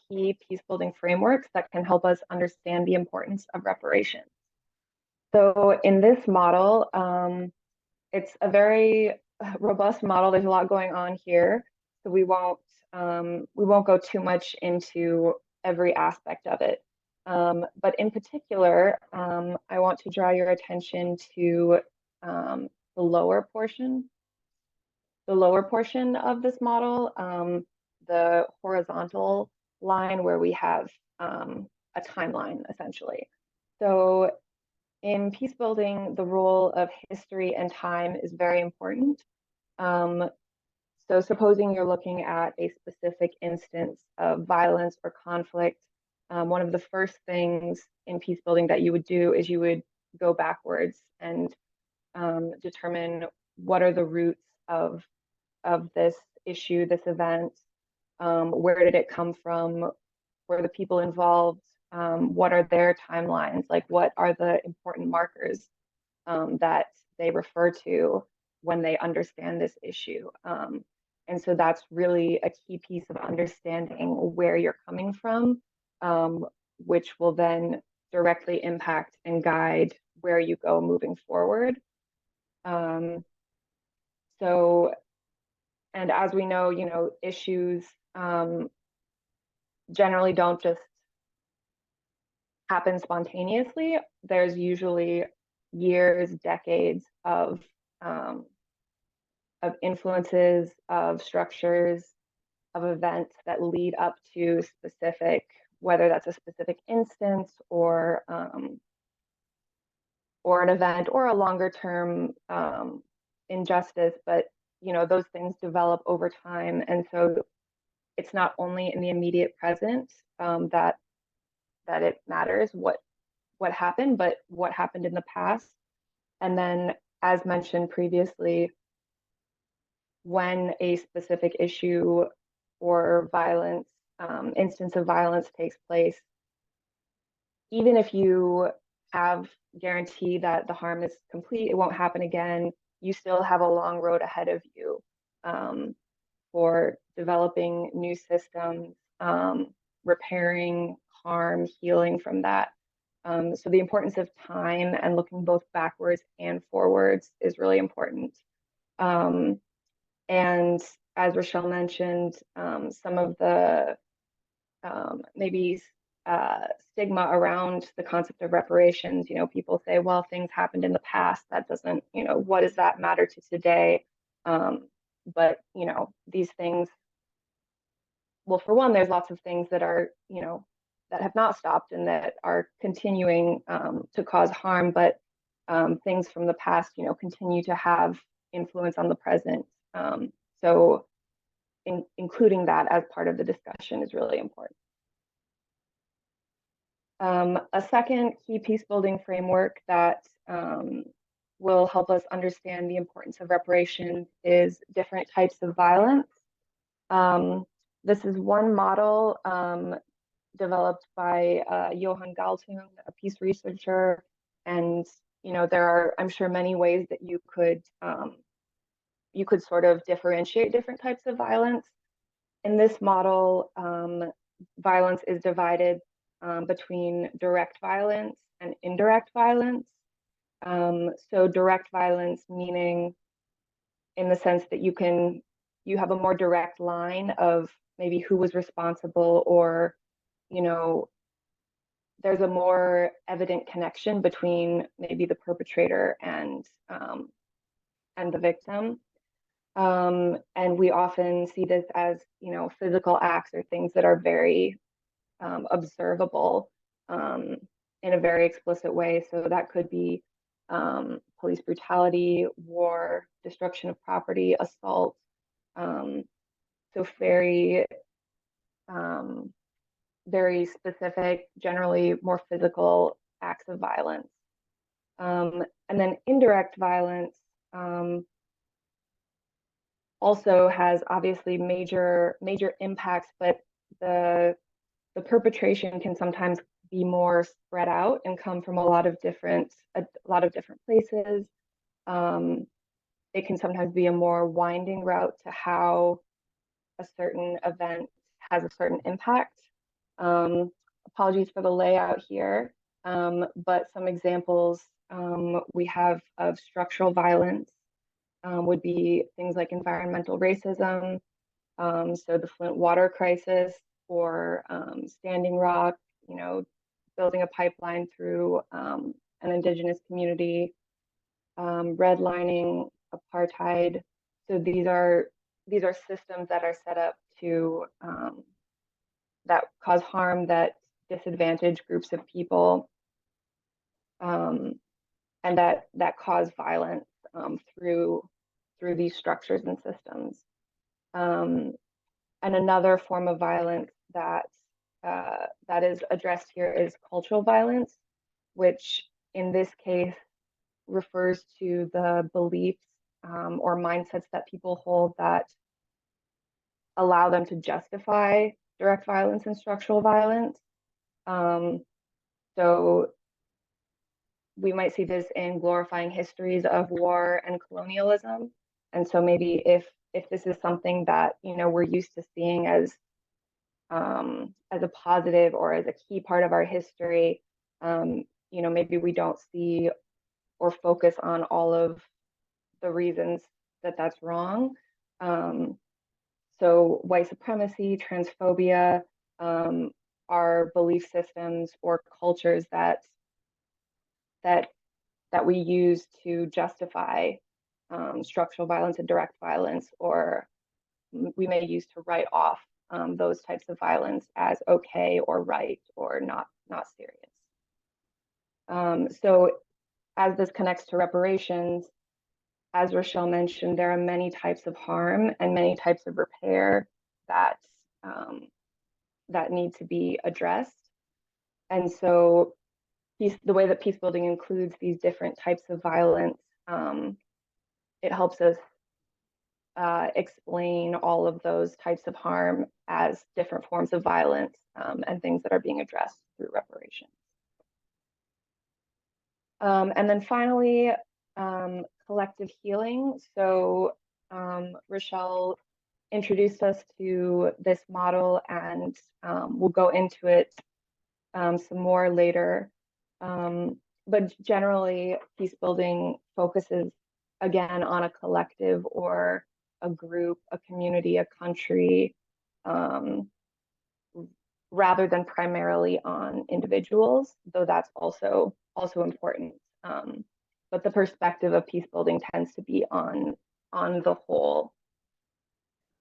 key peace building frameworks that can help us understand the importance of reparations. So in this model, it's a very robust model. There's a lot going on here, so we won't go too much into every aspect of it. But in particular, I want to draw your attention to the lower portion of this model, the horizontal line where we have a timeline essentially. So in peace building, the role of history and time is very important. So supposing you're looking at a specific instance of violence or conflict, one of the first things in peace building that you would do is you would go backwards and determine what are the roots of this issue, this event, where did it come from, where are the people involved, what are their timelines, like what are the important markers that they refer to when they understand this issue. And so that's really a key piece of understanding where you're coming from, which will then directly impact and guide where you go moving forward. So, and as we know, issues generally don't just happen spontaneously. There's usually years, decades of influences, of structures, of events that lead up to specific, whether that's a specific instance or an event or a longer term injustice, but those things develop over time, and so it's not only in the immediate present that it matters what happened, but what happened in the past. And then, as mentioned previously, when a specific issue or violence, instance of violence takes place, even if you have guarantee that the harm is complete, it won't happen again, you still have a long road ahead of you for developing new systems, repairing harm, healing from that. So the importance of time and looking both backwards and forwards is really important. And as Richael mentioned, some of the maybe stigma around the concept of reparations, people say, well, things happened in the past. That doesn't, what does that matter to today? But, these things, well, for one, there's lots of things that are, that have not stopped and that are continuing to cause harm, but things from the past, continue to have influence on the present. So including that as part of the discussion is really important. A second key peace building framework that will help us understand the importance of reparations is different types of violence. This is one model developed by Johan Galtung, a peace researcher, and there are, I'm sure, many ways that you could sort of differentiate different types of violence. In this model, violence is divided between direct violence and indirect violence. So direct violence meaning in the sense that you have a more direct line of maybe who was responsible, or there's a more evident connection between maybe the perpetrator and the victim. And we often see this as, physical acts or things that are very observable in a very explicit way. So that could be police brutality, war, destruction of property, assault. So um, very specific, generally more physical acts of violence. And then indirect violence also has obviously major impacts, but the perpetration can sometimes be more spread out and come from a lot of different places. It can sometimes be a more winding route to how a certain event has a certain impact. Apologies for the layout here, but some examples we have of structural violence would be things like environmental racism, so the Flint water crisis, or Standing Rock, building a pipeline through an indigenous community, redlining, apartheid. So these are systems that are set up to that cause harm, that disadvantage groups of people, and that cause violence through these structures and systems. And another form of violence that is addressed here is cultural violence, which in this case refers to the beliefs or mindsets that people hold that allow them to justify direct violence and structural violence. So we might see this in glorifying histories of war and colonialism. And so maybe if this is something that we're used to seeing as a positive or as a key part of our history, maybe we don't see or focus on all of the reasons that that's wrong. So white supremacy, transphobia are belief systems or cultures that we use to justify structural violence and direct violence, or we may use to write off those types of violence as okay or right or not serious. So as this connects to reparations, as Richael mentioned, there are many types of harm and many types of repair that need to be addressed. And so the way that peace building includes these different types of violence, it helps us explain all of those types of harm as different forms of violence and things that are being addressed through reparations. And then finally, collective healing. So Richael introduced us to this model, and we'll go into it some more later. But generally, peace building focuses again on a collective or a group, a community, a country, rather than primarily on individuals, though that's also important. But the perspective of peace building tends to be on the whole.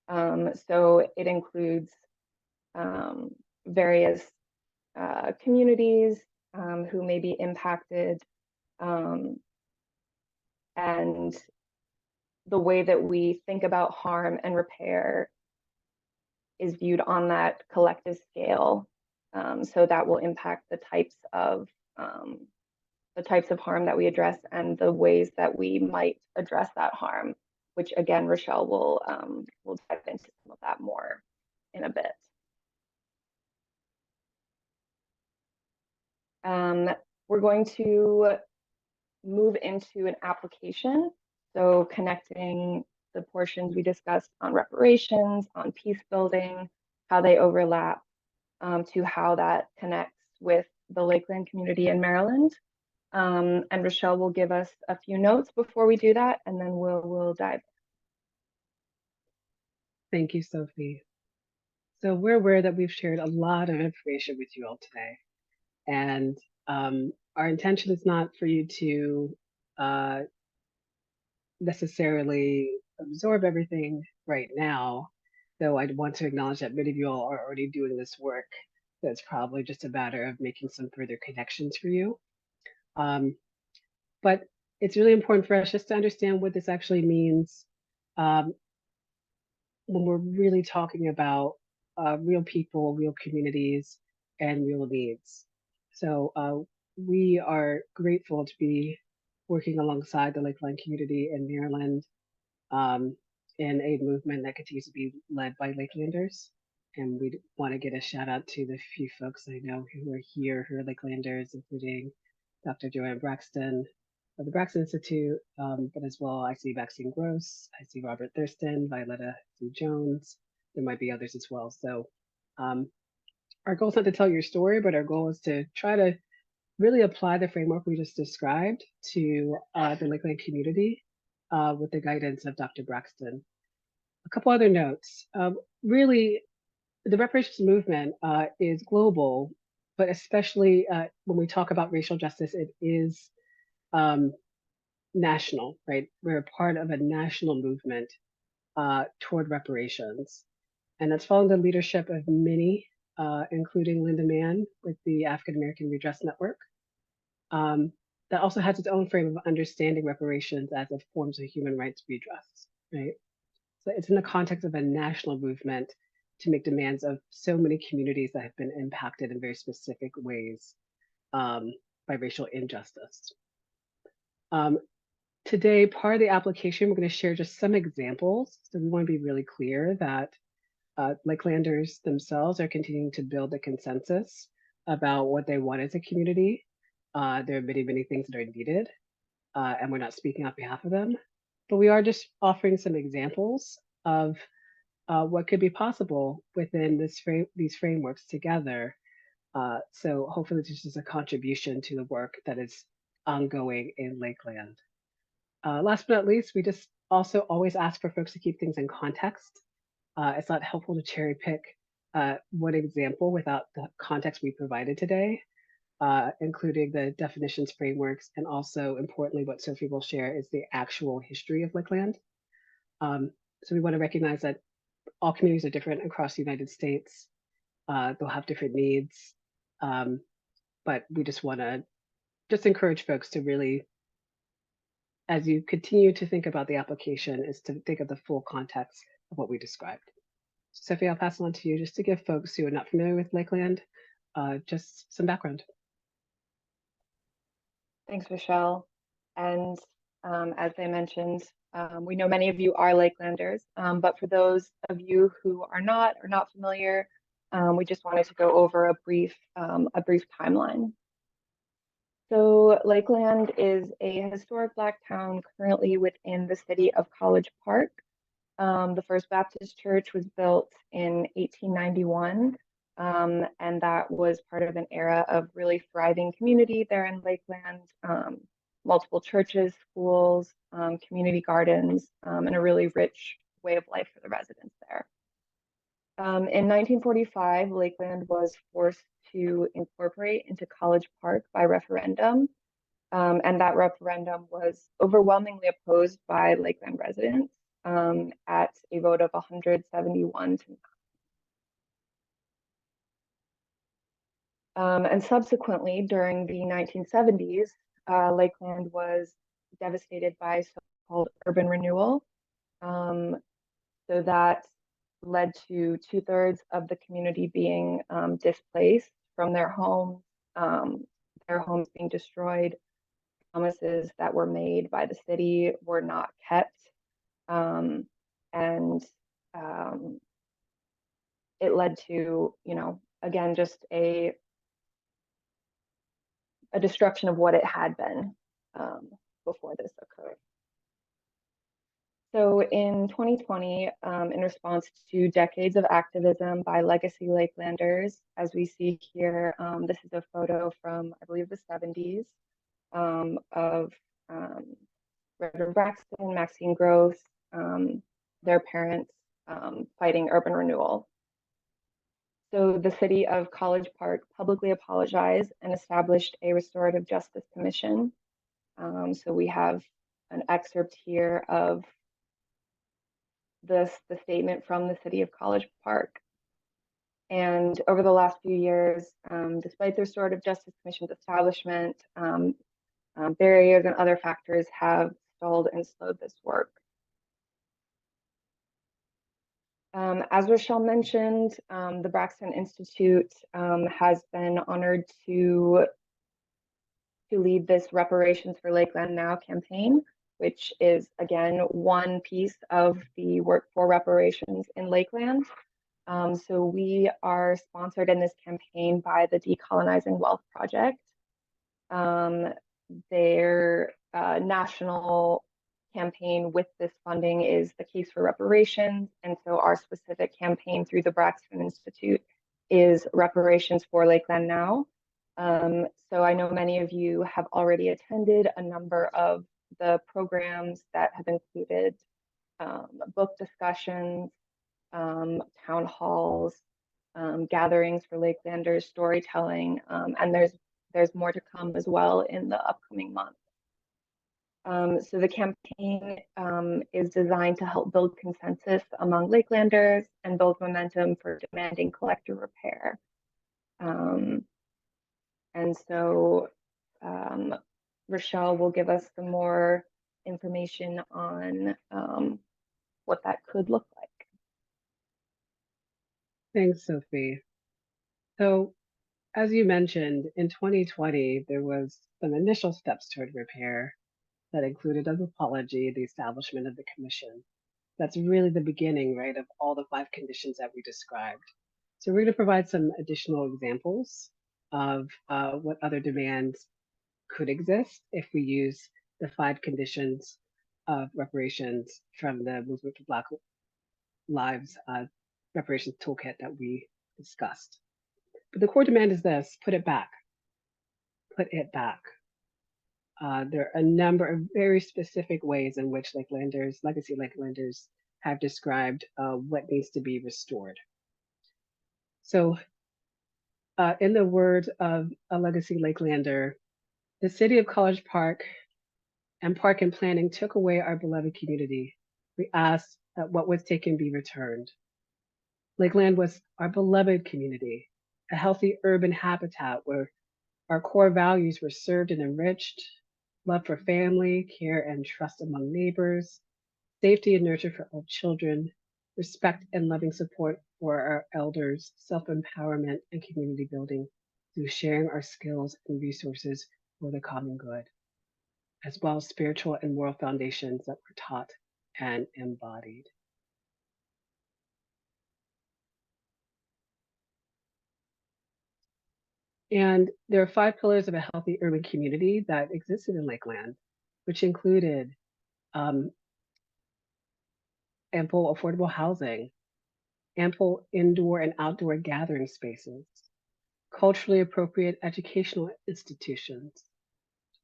So it includes various communities who may be impacted, and the way that we think about harm and repair is viewed on that collective scale. So that will impact the types of harm that we address and the ways that we might address that harm, which again, Richael will dive into some of that more in a bit. We're going to move into an application, so connecting the portions we discussed on reparations, on peace building, how they overlap, to how that connects with the Lakeland community in Maryland. And Richael will give us a few notes before we do that, and then we'll dive. Thank you, Sophie. So we're aware that we've shared a lot of information with you all today. And our intention is not for you to necessarily absorb everything right now, though I'd want to acknowledge that many of you all are already doing this work. That's probably just a matter of making some further connections for you. But it's really important for us just to understand what this actually means um, when we're really talking about real people, real communities, and real needs. So we are grateful to be working alongside the Lakeland community in Maryland um, in a movement that continues to be led by Lakelanders. And we want to get a shout out to the few folks I know who are here, who are Lakelanders, including Dr. Joanne Braxton of the Braxton Institute, but as well, I see Maxine Gross, I see Robert Thurston, Violetta C. Jones. There might be others as well. So um, our goal is not to tell your story, but our goal is to try to really apply the framework we just described to the Lakeland community with the guidance of Dr. Braxton. A couple other notes. Really, the reparations movement is global, but especially when we talk about racial justice, it is um, national, right? We're a part of a national movement toward reparations. And that's following the leadership of many, including Linda Mann with the African American Redress Network. That also has its own frame of understanding reparations as a forms of human rights redress, right? So it's in the context of a national movement to make demands of so many communities that have been impacted in very specific ways by racial injustice. Um, Today, part of the application, we're going to share just some examples. So we want to be really clear that Lakelanders themselves are continuing to build a consensus about what they want as a community. There are many, many things that are needed, and we're not speaking on behalf of them. But we are just offering some examples of what could be possible within these frameworks together. So hopefully this is a contribution to the work that is ongoing in Lakeland. Last but not least, we just also always ask for folks to keep things in context. It's not helpful to cherry pick one example without the context we provided today, including the definitions, frameworks, and also importantly, what Sophie will share is the actual history of Lakeland. So we want to recognize that all communities are different across the United States. They'll have different needs, but we just want to just encourage folks to really, as you continue to think about the application, is to think of the full context of what we described. Sophie, I'll pass it on to you just to give folks who are not familiar with Lakeland just some background. Thanks, Rochelle. And as I mentioned, we know many of you are Lakelanders, but for those of you who are not or not familiar, we just wanted to go over a brief timeline. So Lakeland is a historic Black town currently within the city of College Park. The First Baptist Church was built in 1891, and that was part of an era of really thriving community there in Lakeland. Multiple churches, schools, community gardens, and a really rich way of life for the residents there. In 1945, Lakeland was forced to incorporate into College Park by referendum, and that referendum was overwhelmingly opposed by Lakeland residents at a vote of 171 to 9. And subsequently, during the 1970s, Lakeland was devastated by so-called urban renewal. So that led to 2/3 of the community being displaced from their homes being destroyed. Promises that were made by the city were not kept. And it led to, again, just a destruction of what it had been before this occurred. So in 2020, in response to decades of activism by legacy Lakelanders, as we see here, this is a photo from, I believe, the 70s of Reverend Braxton, Maxine Gross, their parents fighting urban renewal. So the city of College Park publicly apologized and established a restorative justice commission. So we have an excerpt here of the statement from the city of College Park. And over the last few years, despite the Restorative Justice Commission's establishment, barriers and other factors have stalled and slowed this work. As Richael mentioned, the Braxton Institute has been honored to lead this Reparations for Lakeland Now campaign, which is, again, one piece of the work for reparations in Lakeland. So we are sponsored in this campaign by the Decolonizing Wealth Project. Their national campaign with this funding is the Case for Reparations. And so our specific campaign through the Braxton Institute is Reparations for Lakeland Now. So I know many of you have already attended a number of the programs that have included book discussions, town halls, gatherings for Lakelanders, storytelling, and there's more to come as well in the upcoming months. So the campaign is designed to help build consensus among Lakelanders and build momentum for demanding collective repair. And so Richael will give us some more information on what that could look like. Thanks, Sophie. So, as you mentioned, in 2020, there was some initial steps toward repair that included an apology, the establishment of the commission. That's really the beginning, right, of all the 5 conditions that we described. So we're going to provide some additional examples of what other demands could exist if we use the 5 conditions of reparations from the Movement for Black Lives reparations toolkit that we discussed. But the core demand is this: put it back. Put it back. There are a number of very specific ways in which legacy Lakelanders have described what needs to be restored. So in the words of a legacy Lakelander, the city of College Park and Park and Planning took away our beloved community. We asked that what was taken be returned. Lakeland was our beloved community, a healthy urban habitat where our core values were served and enriched: love for family, care and trust among neighbors, safety and nurture for all children, respect and loving support for our elders, self-empowerment and community building through sharing our skills and resources for the common good, as well as spiritual and moral foundations that were taught and embodied. And there are 5 pillars of a healthy urban community that existed in Lakeland, which included ample affordable housing, ample indoor and outdoor gathering spaces, culturally appropriate educational institutions,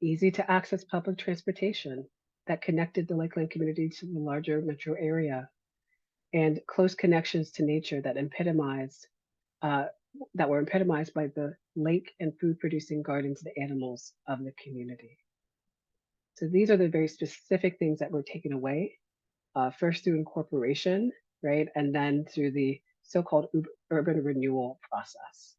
easy to access public transportation that connected the Lakeland community to the larger metro area, and close connections to nature that were epitomized by the lake and food-producing gardens and animals of the community. So these are the very specific things that were taken away, first through incorporation, right, and then through the so-called urban renewal process.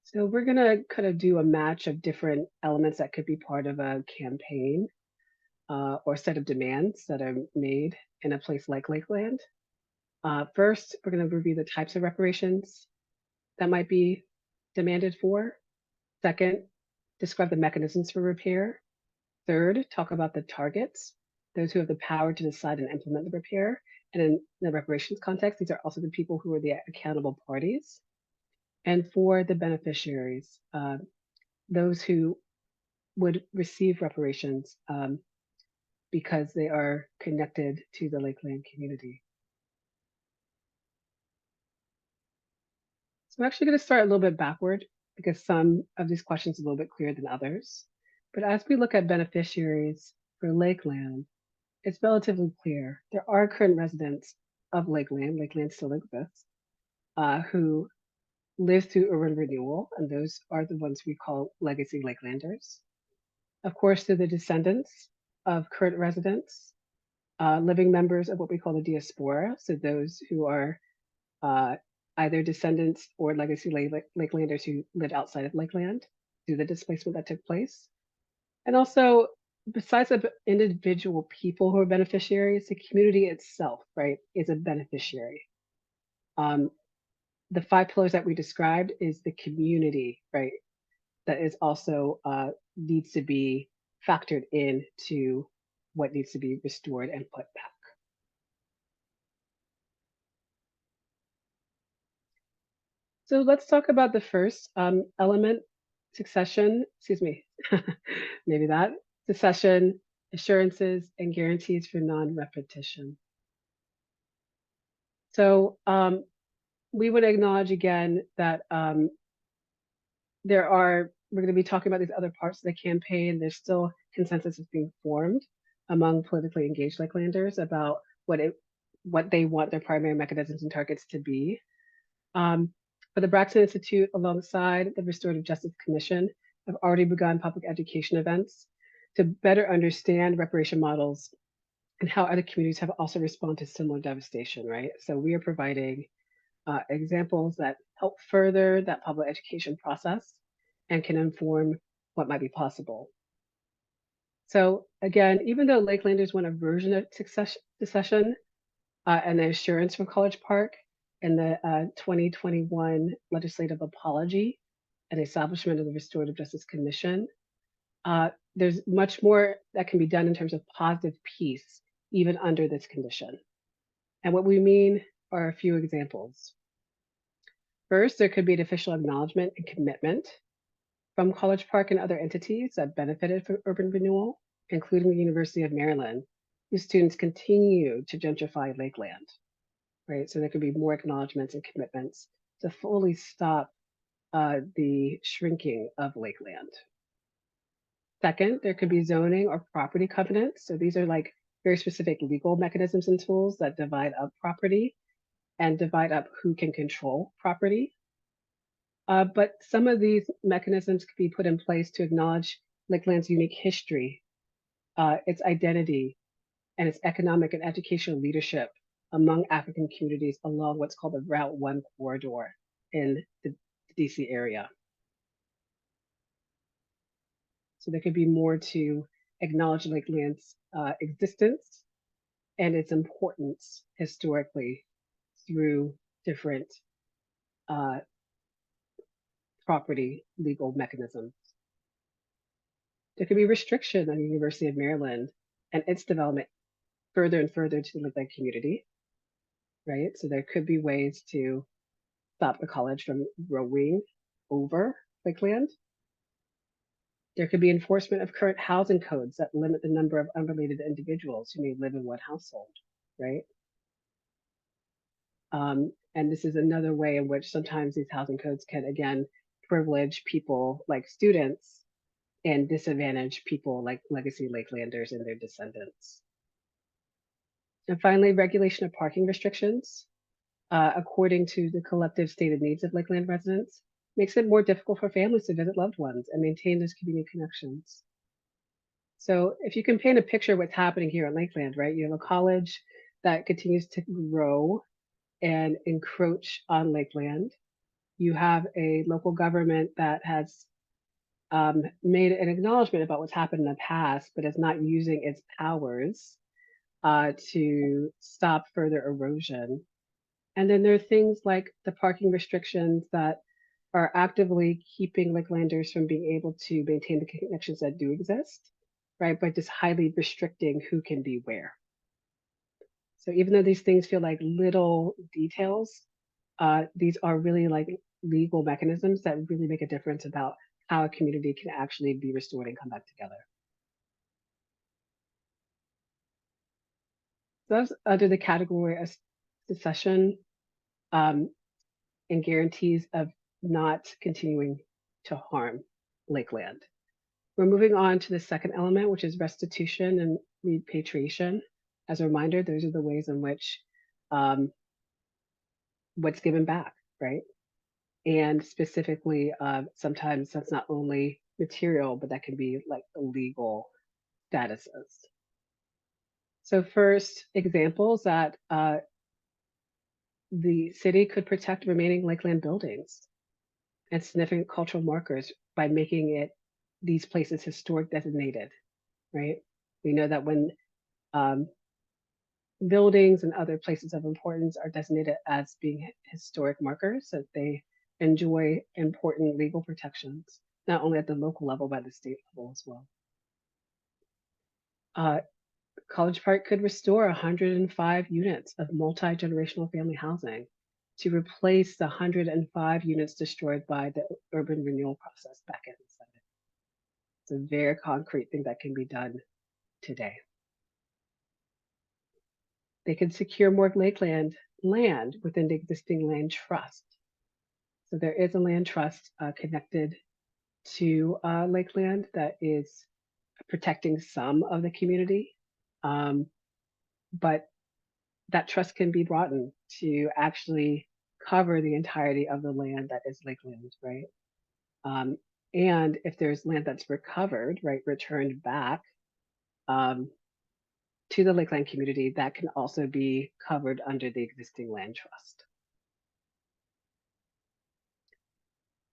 So we're gonna kind of do a match of different elements that could be part of a campaign or set of demands that are made in a place like Lakeland. First, we're going to review the types of reparations that might be demanded for. Second, describe the mechanisms for repair. Third, talk about the targets, those who have the power to decide and implement the repair. And in the reparations context, these are also the people who are the accountable parties. And for the beneficiaries, those who would receive reparations because they are connected to the Lakeland community. So I'm actually going to start a little bit backward because some of these questions are a little bit clearer than others. But as we look at beneficiaries for Lakeland, it's relatively clear. There are current residents of Lakeland, Lakeland still exists, who live through urban renewal, and those are the ones we call legacy Lakelanders. Of course, they're the descendants of current residents, living members of what we call the diaspora, so those who are uh, either descendants or legacy Lakelanders who lived outside of Lakeland through the displacement that took place. And also, besides the individual people who are beneficiaries, the community itself, right, is a beneficiary. The 5 pillars that we described is the community, right, that is also needs to be factored into what needs to be restored and put back. So let's talk about the first element, succession, excuse me, maybe that, succession, assurances, and guarantees for non-repetition. So we would acknowledge again that we're going to be talking about these other parts of the campaign. There's still consensus is being formed among politically engaged Lakelanders about what they want their primary mechanisms and targets to be. But the Braxton Institute, alongside the Restorative Justice Commission, have already begun public education events to better understand reparation models and how other communities have also responded to similar devastation, right? So we are providing examples that help further that public education process and can inform what might be possible. So again, even though Lakelanders want a version of secession and the assurance from College Park and the 2021 legislative apology and establishment of the Restorative Justice Commission, there's much more that can be done in terms of positive peace, even under this condition. And what we mean are a few examples. First, there could be an official acknowledgement and commitment from College Park and other entities that benefited from urban renewal, including the University of Maryland, whose students continue to gentrify Lakeland, right? So there could be more acknowledgements and commitments to fully stop the shrinking of Lakeland. Second, there could be zoning or property covenants. So these are like very specific legal mechanisms and tools that divide up property and divide up who can control property. But some of these mechanisms could be put in place to acknowledge Lakeland's unique history, its identity, and its economic and educational leadership among African communities along what's called the Route 1 corridor in the DC area. So there could be more to acknowledge Lakeland's existence and its importance historically through different property legal mechanisms. There could be restriction on the University of Maryland and its development further and further to the Lakeland community, right? So there could be ways to stop the college from growing over Lakeland. There could be enforcement of current housing codes that limit the number of unrelated individuals who may live in one household, right? And this is another way in which sometimes these housing codes can, again, privilege people like students and disadvantage people like legacy Lakelanders and their descendants. And finally, regulation of parking restrictions, according to the collective stated needs of Lakeland residents, makes it more difficult for families to visit loved ones and maintain those community connections. So if you can paint a picture of what's happening here at Lakeland, right? You have a college that continues to grow and encroach on Lakeland. You have a local government that has made an acknowledgement about what's happened in the past, but is not using its powers to stop further erosion. And then there are things like the parking restrictions that are actively keeping Lakelanders from being able to maintain the connections that do exist, right? By just highly restricting who can be where. So even though these things feel like little details, these are really like legal mechanisms that really make a difference about how a community can actually be restored and come back together. So that's under the category of secession and guarantees of not continuing to harm Lakeland. We're moving on to the second element, which is restitution and repatriation. As a reminder, those are the ways in which um, what's given back, right? And specifically, sometimes that's not only material, but that can be like legal statuses. So first, examples that the city could protect remaining Lakeland buildings and significant cultural markers by making it these places historic designated, right? We know that when um, buildings and other places of importance are designated as being historic markers, that they enjoy important legal protections, not only at the local level, but at the state level as well. Uh, College Park could restore 105 units of multi-generational family housing to replace the 105 units destroyed by the urban renewal process back in the 70s. It's a very concrete thing that can be done today. They could secure more Lakeland land within the existing land trust. So there is a land trust connected to Lakeland that is protecting some of the community, but that trust can be broadened to actually cover the entirety of the land that is Lakeland, right? And if there's land that's recovered, right, returned back to the Lakeland community, that can also be covered under the existing land trust.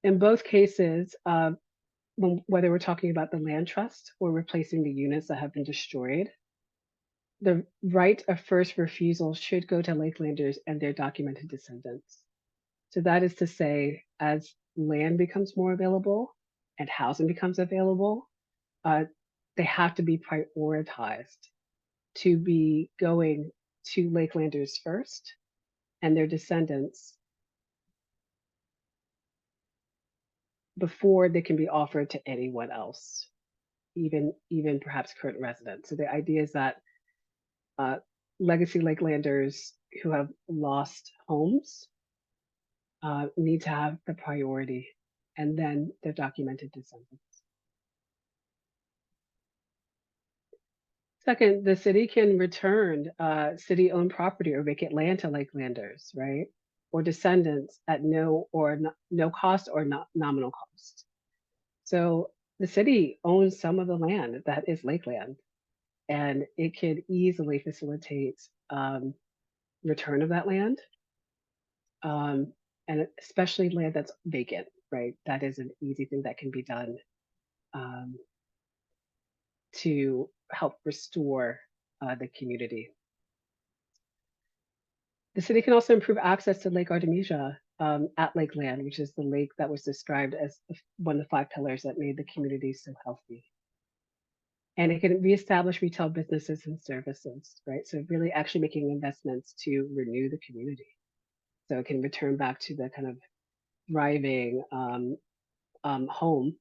In both cases, whether we're talking about the land trust or replacing the units that have been destroyed, the right of first refusal should go to Lakelanders and their documented descendants. So that is to say, as land becomes more available and housing becomes available, they have to be prioritized to be going to Lakelanders first and their descendants before they can be offered to anyone else, even perhaps current residents. So the idea is that legacy Lakelanders who have lost homes need to have the priority, and then their documented descendants. Second, the city can return city-owned property or vacant land to Lakelanders, right? Or descendants at no cost or nominal cost. So the city owns some of the land that is Lakeland, and it could easily facilitate return of that land, and especially land that's vacant, right? That is an easy thing that can be done to help restore the community. The city can also improve access to Lake Artemisia at Lakeland, which is the lake that was described as one of the 5 pillars that made the community so healthy. And it can reestablish retail businesses and services, right? So really actually making investments to renew the community. So it can return back to the kind of thriving home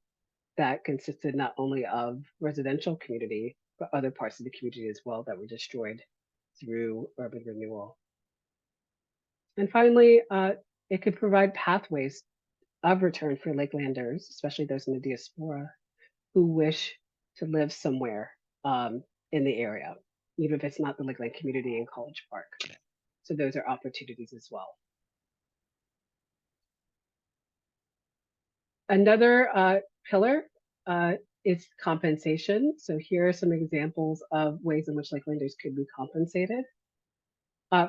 that consisted not only of residential community, but other parts of the community as well that were destroyed through urban renewal. And finally, it could provide pathways of return for Lakelanders, especially those in the diaspora, who wish to live somewhere in the area, even if it's not the Lakeland community in College Park. So those are opportunities as well. Another pillar is compensation. So here are some examples of ways in which Lakelanders could be compensated.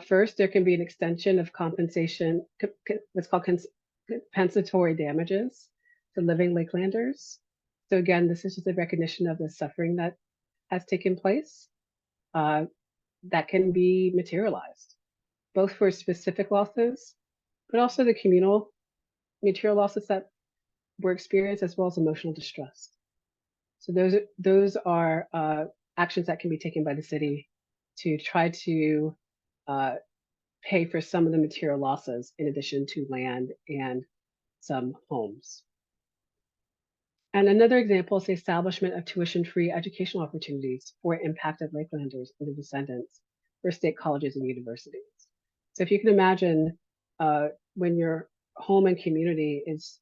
First, there can be an extension of compensation, what's called compensatory damages to living Lakelanders. So again, this is just a recognition of the suffering that has taken place that can be materialized, both for specific losses, but also the communal material losses that were experienced, as well as emotional distress. So those are actions that can be taken by the city to try to pay for some of the material losses in addition to land and some homes. And another example is the establishment of tuition-free educational opportunities for impacted Lakelanders and their descendants for state colleges and universities. So if you can imagine when your home and community is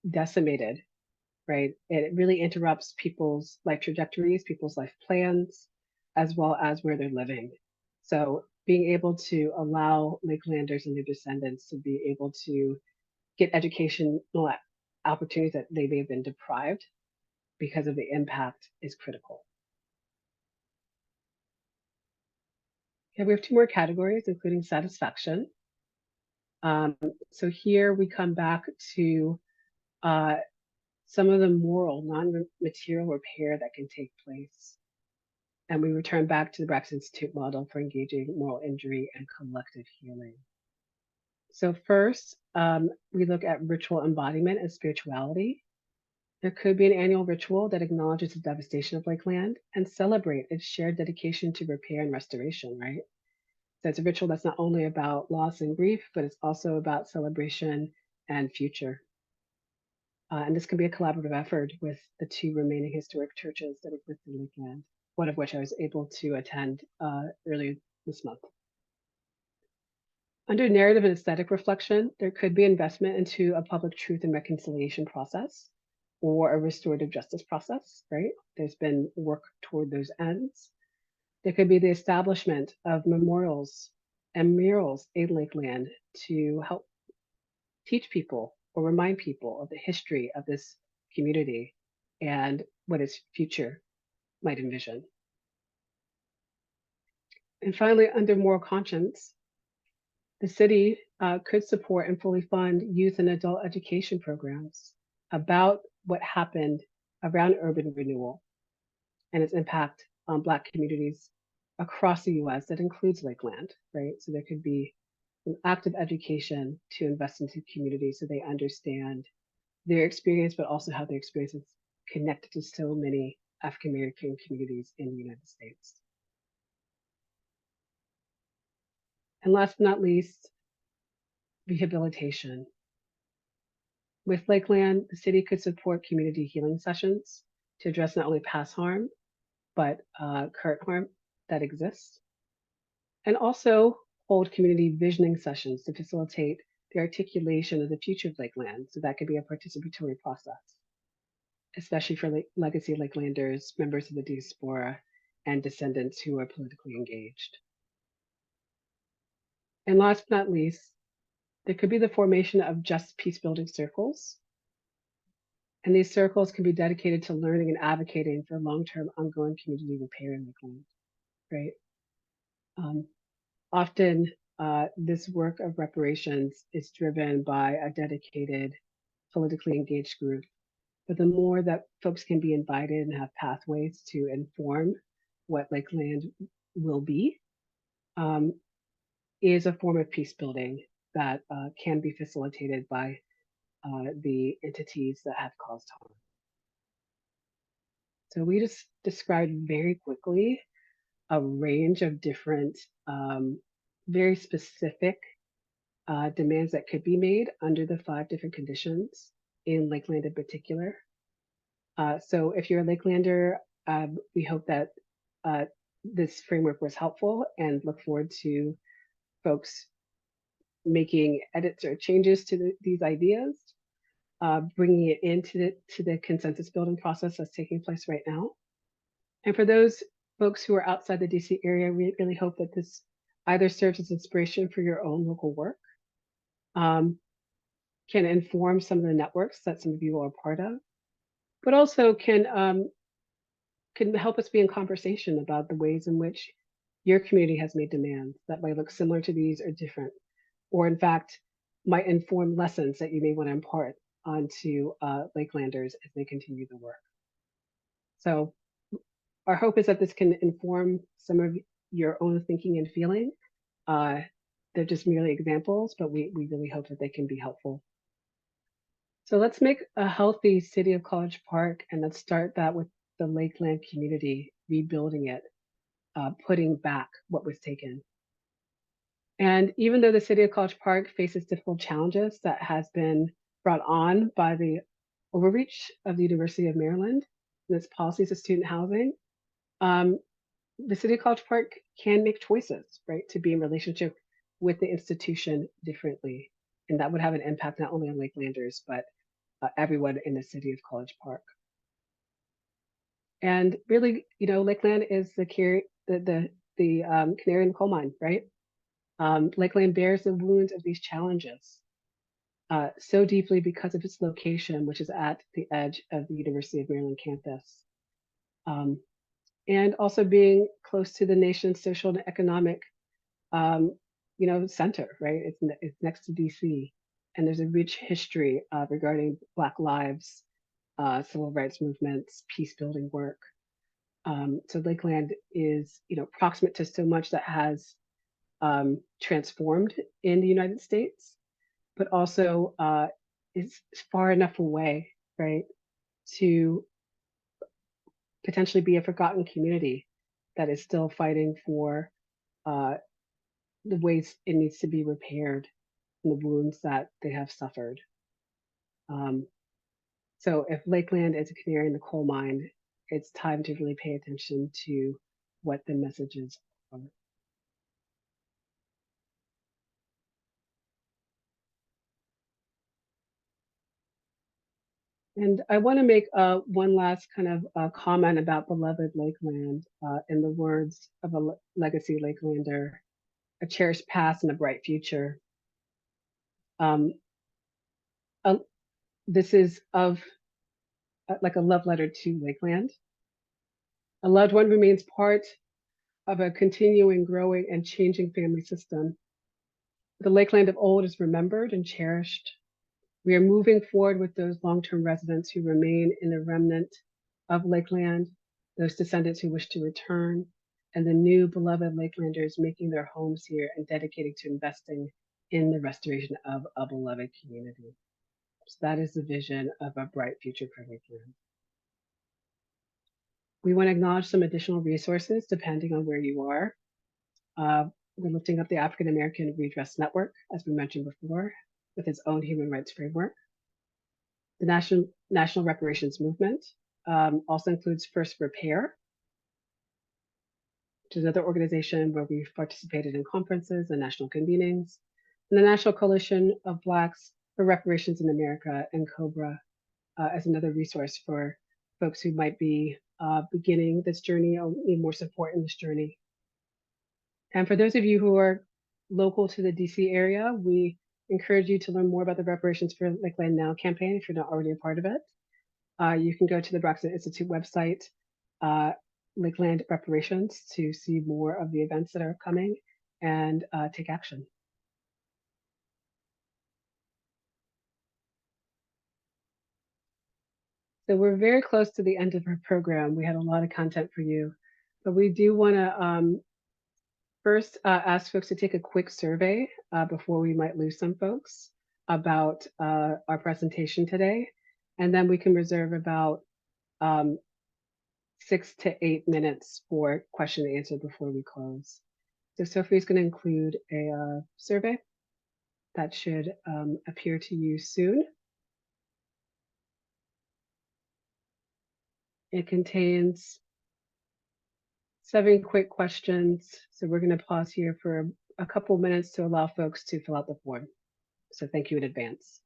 decimated, right, it really interrupts people's life trajectories, people's life plans. as well as where they're living. So being able to allow Lakelanders and their descendants to be able to get educational opportunities that they may have been deprived because of the impact is critical. Okay, we have two more categories, including satisfaction. So here we come back to some of the moral, non-material repair that can take place. And we return back to the Brax Institute model for engaging moral injury and collective healing. So first, we look at ritual embodiment and spirituality. There could be an annual ritual that acknowledges the devastation of Lakeland and celebrate its shared dedication to repair and restoration, right? So it's a ritual that's not only about loss and grief, but it's also about celebration and future. And this can be a collaborative effort with the two remaining historic churches that exist in Lakeland, one of which I was able to attend earlier this month. Under narrative and aesthetic reflection, there could be investment into a public truth and reconciliation process or a restorative justice process, right? There's been work toward those ends. There could be the establishment of memorials and murals in Lakeland to help teach people or remind people of the history of this community and what its future might envision. And finally, under moral conscience, the city could support and fully fund youth and adult education programs about what happened around urban renewal and its impact on Black communities across the US that includes Lakeland, right? So there could be an active education to invest into communities so they understand their experience, but also how their experience is connected to so many African American communities in the United States. And last but not least, rehabilitation. With Lakeland, the city could support community healing sessions to address not only past harm, but current harm that exists, and also hold community visioning sessions to facilitate the articulation of the future of Lakeland. So that could be a participatory process, especially for legacy Lakelanders, members of the diaspora, and descendants who are politically engaged. And last but not least, there could be the formation of just peace-building circles. And these circles can be dedicated to learning and advocating for long-term ongoing community repair in Lakeland, right? Often, this work of reparations is driven by a dedicated, politically engaged group. But the more that folks can be invited and have pathways to inform what Lakeland will be, is a form of peace building that can be facilitated by the entities that have caused harm. So we just described very quickly a range of different, very specific demands that could be made under the 5 different conditions in Lakeland in particular. So if you're a Lakelander, we hope that this framework was helpful and look forward to folks making edits or changes to these ideas, bringing it into the consensus building process that's taking place right now. And for those folks who are outside the DC area, we really hope that this either serves as inspiration for your own local work, can inform some of the networks that some of you are a part of, but also can help us be in conversation about the ways in which your community has made demands that might look similar to these or different, or in fact, might inform lessons that you may want to impart onto Lakelanders as they continue the work. So our hope is that this can inform some of your own thinking and feeling. They're just merely examples, but we really hope that they can be helpful. So let's make a healthy city of College Park, and let's start that with the Lakeland community, rebuilding it, putting back what was taken. And even though the city of College Park faces difficult challenges that has been brought on by the overreach of the University of Maryland and its policies of student housing, the city of College Park can make choices, right, to be in relationship with the institution differently. And that would have an impact not only on Lakelanders, but everyone in the city of College Park. And really, Lakeland is the canary in the coal mine, right? Lakeland bears the wounds of these challenges so deeply because of its location, which is at the edge of the University of Maryland campus. Um, and also being close to the nation's social and economic, um, center, right? It's next to DC, and there's a rich history regarding Black lives, civil rights movements, peace building work. So Lakeland is, proximate to so much that has transformed in the United States, but also is far enough away, right, to potentially be a forgotten community that is still fighting for uh, the ways it needs to be repaired and the wounds that they have suffered. Um, so if Lakeland is a canary in the coal mine, it's time to really pay attention to what the messages are. And I want to make one last kind of comment about beloved Lakeland in the words of a legacy Lakelander, a cherished past and a bright future. Um, uh, this is of like a love letter to Lakeland. A loved one remains part of a continuing, growing, and changing family system. The Lakeland of old is remembered and cherished. We are moving forward with those long-term residents who remain in the remnant of Lakeland, those descendants who wish to return, and the new beloved Lakelanders making their homes here and dedicating to investing in the restoration of a beloved community. So that is the vision of a bright future for Lakeland. We want to acknowledge some additional resources depending on where you are. We're lifting up the African American Redress Network, as we mentioned before, with its own human rights framework. The National Reparations Movement also includes First Repair, which is another organization where we've participated in conferences and national convenings, and the National Coalition of Blacks for Reparations in America, and COBRA as another resource for folks who might be beginning this journey or need more support in this journey. And for those of you who are local to the DC area, we encourage you to learn more about the Reparations for Lakeland Now campaign if you're not already a part of it. You can go to the Bouwsma Institute website, Lakeland Reparations, to see more of the events that are coming and take action. So we're very close to the end of our program. We had a lot of content for you, but we do want to first ask folks to take a quick survey before we might lose some folks about our presentation today. And then we can reserve about 6 to 8 minutes for question and answer before we close. So Sophie is going to include a survey that should appear to you soon. It contains 7 quick questions. So we're going to pause here for a couple minutes to allow folks to fill out the form. So thank you in advance.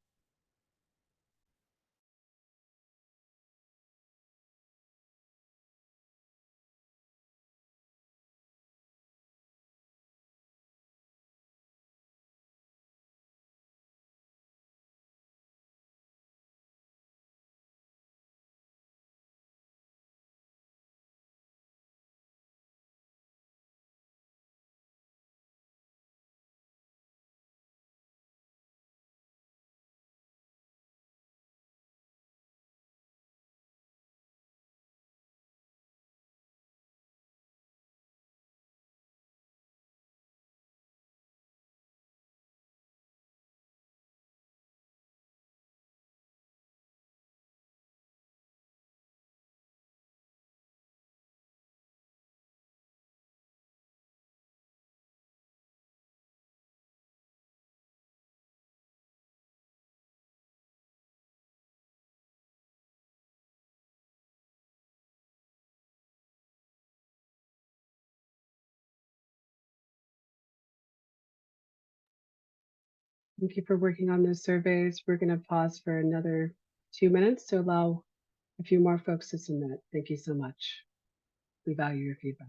Thank you for working on those surveys. We're going to pause for another 2 minutes to allow a few more folks to submit. Thank you so much. We value your feedback.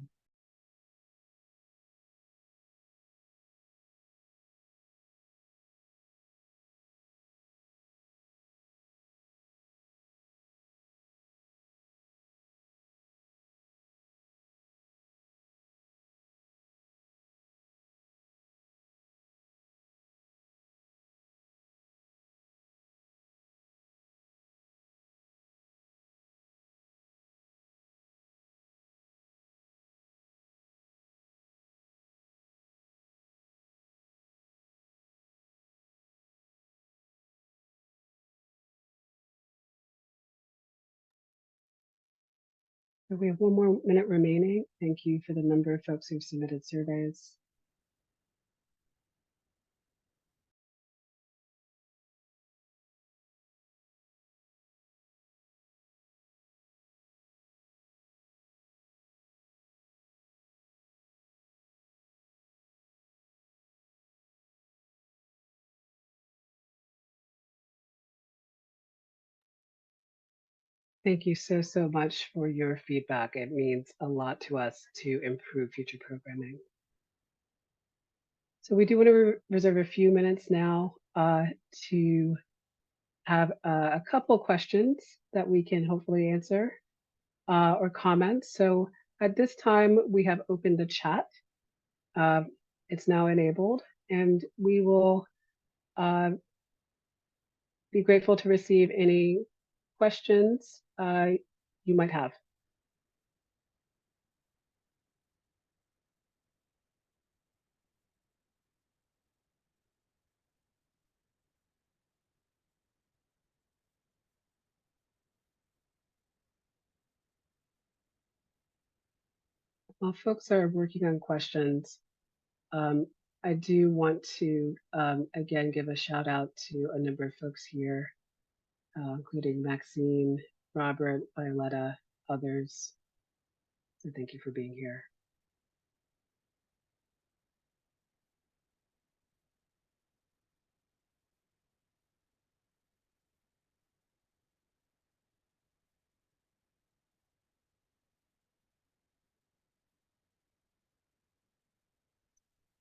So we have 1 more minute remaining. Thank you for the number of folks who've submitted surveys. Thank you so, so much for your feedback. It means a lot to us to improve future programming. So we do want to reserve a few minutes now to have a couple questions that we can hopefully answer or comments. So at this time, we have opened the chat. It's now enabled, and we will be grateful to receive any questions you might have. While folks are working on questions, I do want to again give a shout out to a number of folks here, including Maxine, Robert, Violetta, others. So thank you for being here.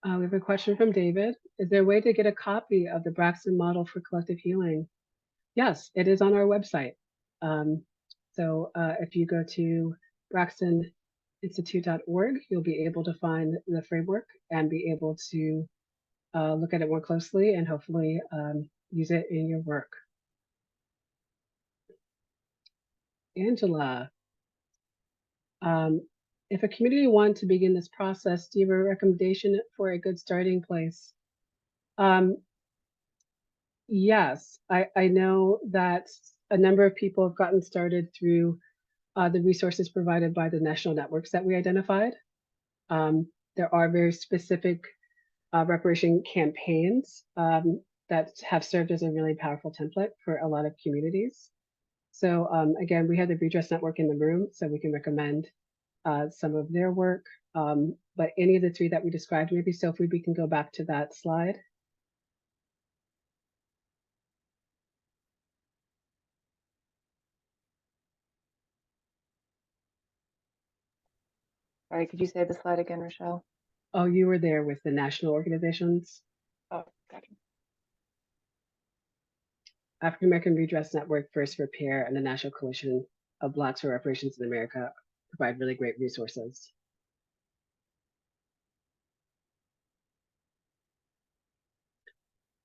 We have a question from David. Is there a way to get a copy of the Braxton model for collective healing? Yes, it is on our website. So if you go to braxtoninstitute.org, you'll be able to find the framework and be able to look at it more closely and hopefully use it in your work. Angela, if a community wanted to begin this process, do you have a recommendation for a good starting place? Yes, I know that a number of people have gotten started through the resources provided by the national networks that we identified. There are very specific reparation campaigns that have served as a really powerful template for a lot of communities. So again, we have the Redress Network in the room, so we can recommend some of their work. But any of the three that we described, maybe Sophie, we can go back to that slide. Sorry, could you say the slide again, Richael? Oh, you were there with the national organizations. Oh, gotcha. African American Redress Network, First Repair, and the National Coalition of Blacks for Reparations in America provide really great resources.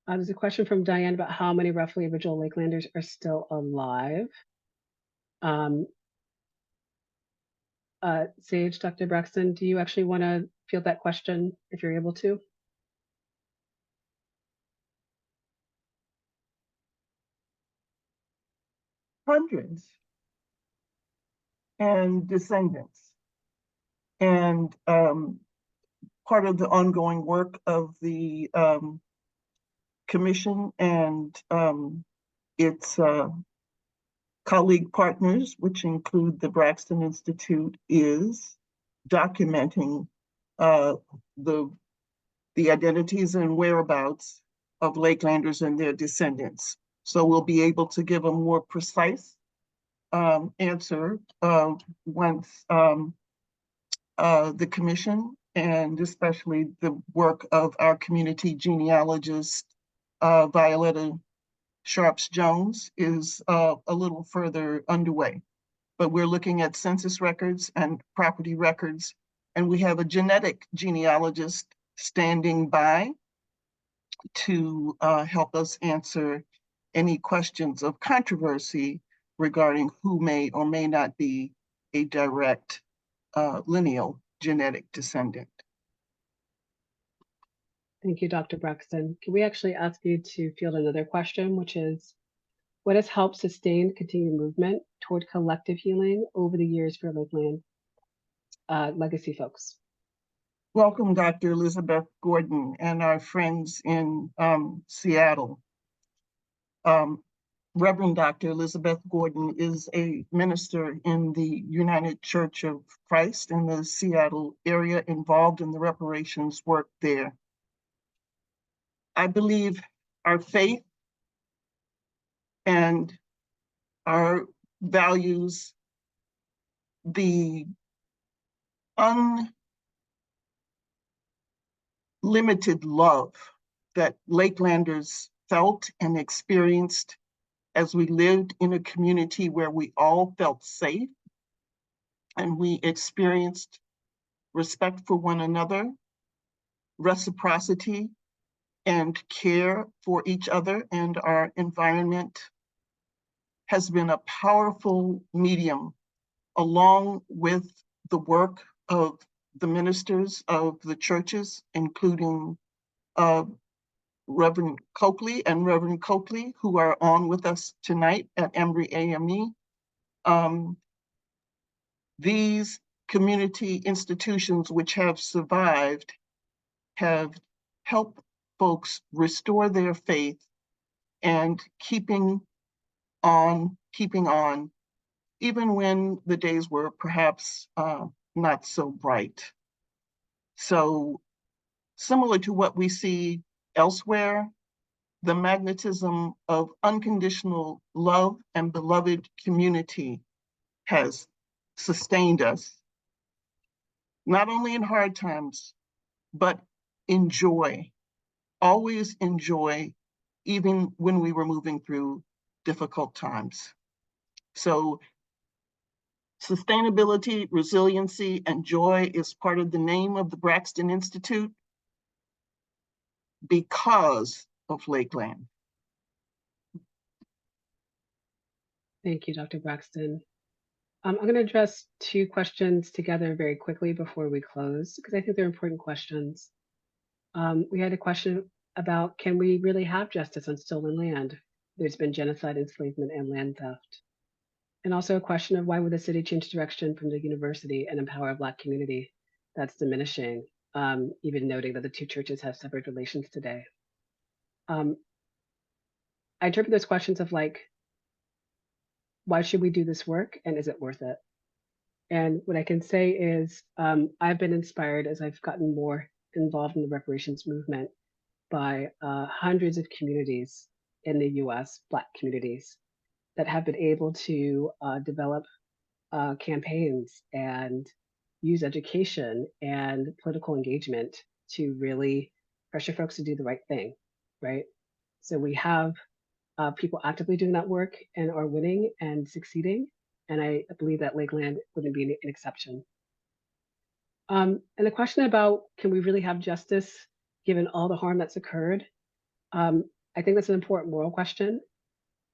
There's a question from Diane about how many roughly original Lakelanders are still alive. Sage, Dr. Braxton, do you actually want to field that question if you're able to? Hundreds and descendants. And part of the ongoing work of the commission and its colleague partners, which include the Braxton Institute, is documenting the identities and whereabouts of Lakelanders and their descendants. So we'll be able to give a more precise answer once the commission, and especially the work of our community genealogist, Violetta Sharps-Jones, is a little further underway. But we're looking at census records and property records, and we have a genetic genealogist standing by to help us answer any questions of controversy regarding who may or may not be a direct lineal genetic descendant. Thank you, Dr. Braxton. Can we actually ask you to field another question, which is, what has helped sustain continued movement toward collective healing over the years for Lakeland legacy folks? Welcome, Dr. Elizabeth Gordon and our friends in Seattle. Reverend Dr. Elizabeth Gordon is a minister in the United Church of Christ in the Seattle area, involved in the reparations work there. I believe our faith and our values, the unlimited love that Lakelanders felt and experienced as we lived in a community where we all felt safe and we experienced respect for one another, reciprocity, and care for each other and our environment, has been a powerful medium, along with the work of the ministers of the churches, including Reverend Coakley and Reverend Coakley, who are on with us tonight at Embry AME. These community institutions which have survived have helped folks restore their faith and keeping on, even when the days were perhaps not so bright. So similar to what we see elsewhere, the magnetism of unconditional love and beloved community has sustained us, not only in hard times, but in joy, always in joy, even when we were moving through difficult times. So sustainability, resiliency, and joy is part of the name of the Braxton Institute because of Lakeland. Thank you, Dr. Braxton. I'm going to address two questions together very quickly before we close, because I think they're important questions. We had a question about, can we really have justice on stolen land? There's been genocide, enslavement, and land theft. And also a question of, why would the city change direction from the university and empower a Black community? That's diminishing, even noting that the two churches have separate relations today. I interpret those questions of like, why should we do this work, and is it worth it? And what I can say is, I've been inspired as I've gotten more involved in the reparations movement by hundreds of communities in the US, Black communities, that have been able to develop campaigns and use education and political engagement to really pressure folks to do the right thing, right? So we have people actively doing that work and are winning and succeeding. And I believe that Lakeland wouldn't be an exception. And the question about, can we really have justice given all the harm that's occurred? I think that's an important moral question.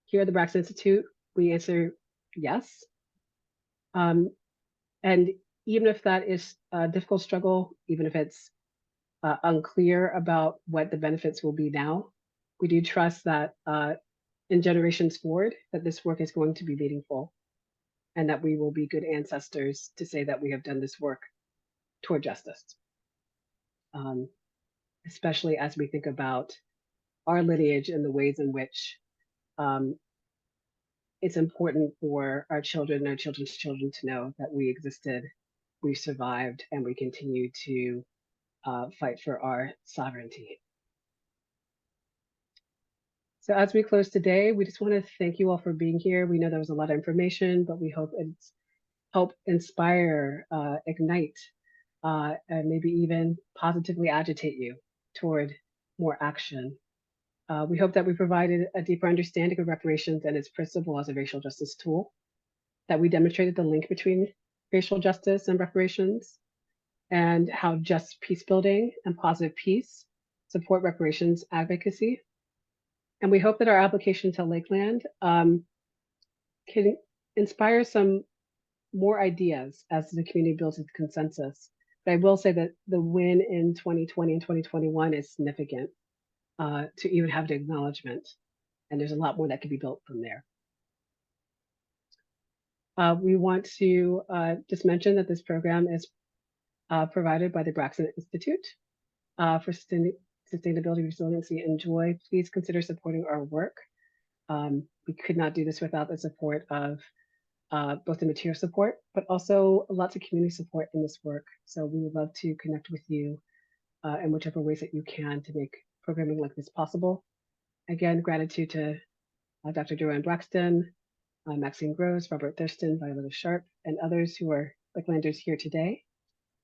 Here at the Braxton Institute, we answer yes. And even if that is a difficult struggle, even if it's unclear about what the benefits will be now, we do trust that in generations forward, that this work is going to be meaningful and that we will be good ancestors to say that we have done this work toward justice. Especially as we think about our lineage and the ways in which it's important for our children and our children's children to know that we existed, we survived, and we continue to fight for our sovereignty. So as we close today, we just want to thank you all for being here. We know there was a lot of information, but we hope it's help inspire, ignite, and maybe even positively agitate you toward more action. We hope that we provided a deeper understanding of reparations and its principle as a racial justice tool, that we demonstrated the link between racial justice and reparations, and how just peace building and positive peace support reparations advocacy. And we hope that our application to Lakeland can inspire some more ideas as the community builds its consensus. But I will say that the win in 2020 and 2021 is significant to even have an acknowledgement. And there's a lot more that can be built from there. We want to just mention that this program is provided by the Bouwsma Institute for Sustainability, Resiliency, and Joy. Please consider supporting our work. We could not do this without the support of both the material support, but also lots of community support in this work. So we would love to connect with you in whichever ways that you can to make programming like this possible. Again, gratitude to Dr. Joanne Braxton, Maxine Gross, Robert Thurston, Violetta Sharp, and others who are Lakelanders here today.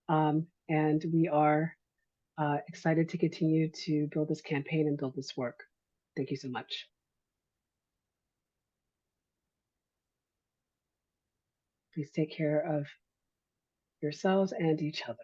And we are excited to continue to build this campaign and build this work. Thank you so much. Please take care of yourselves and each other.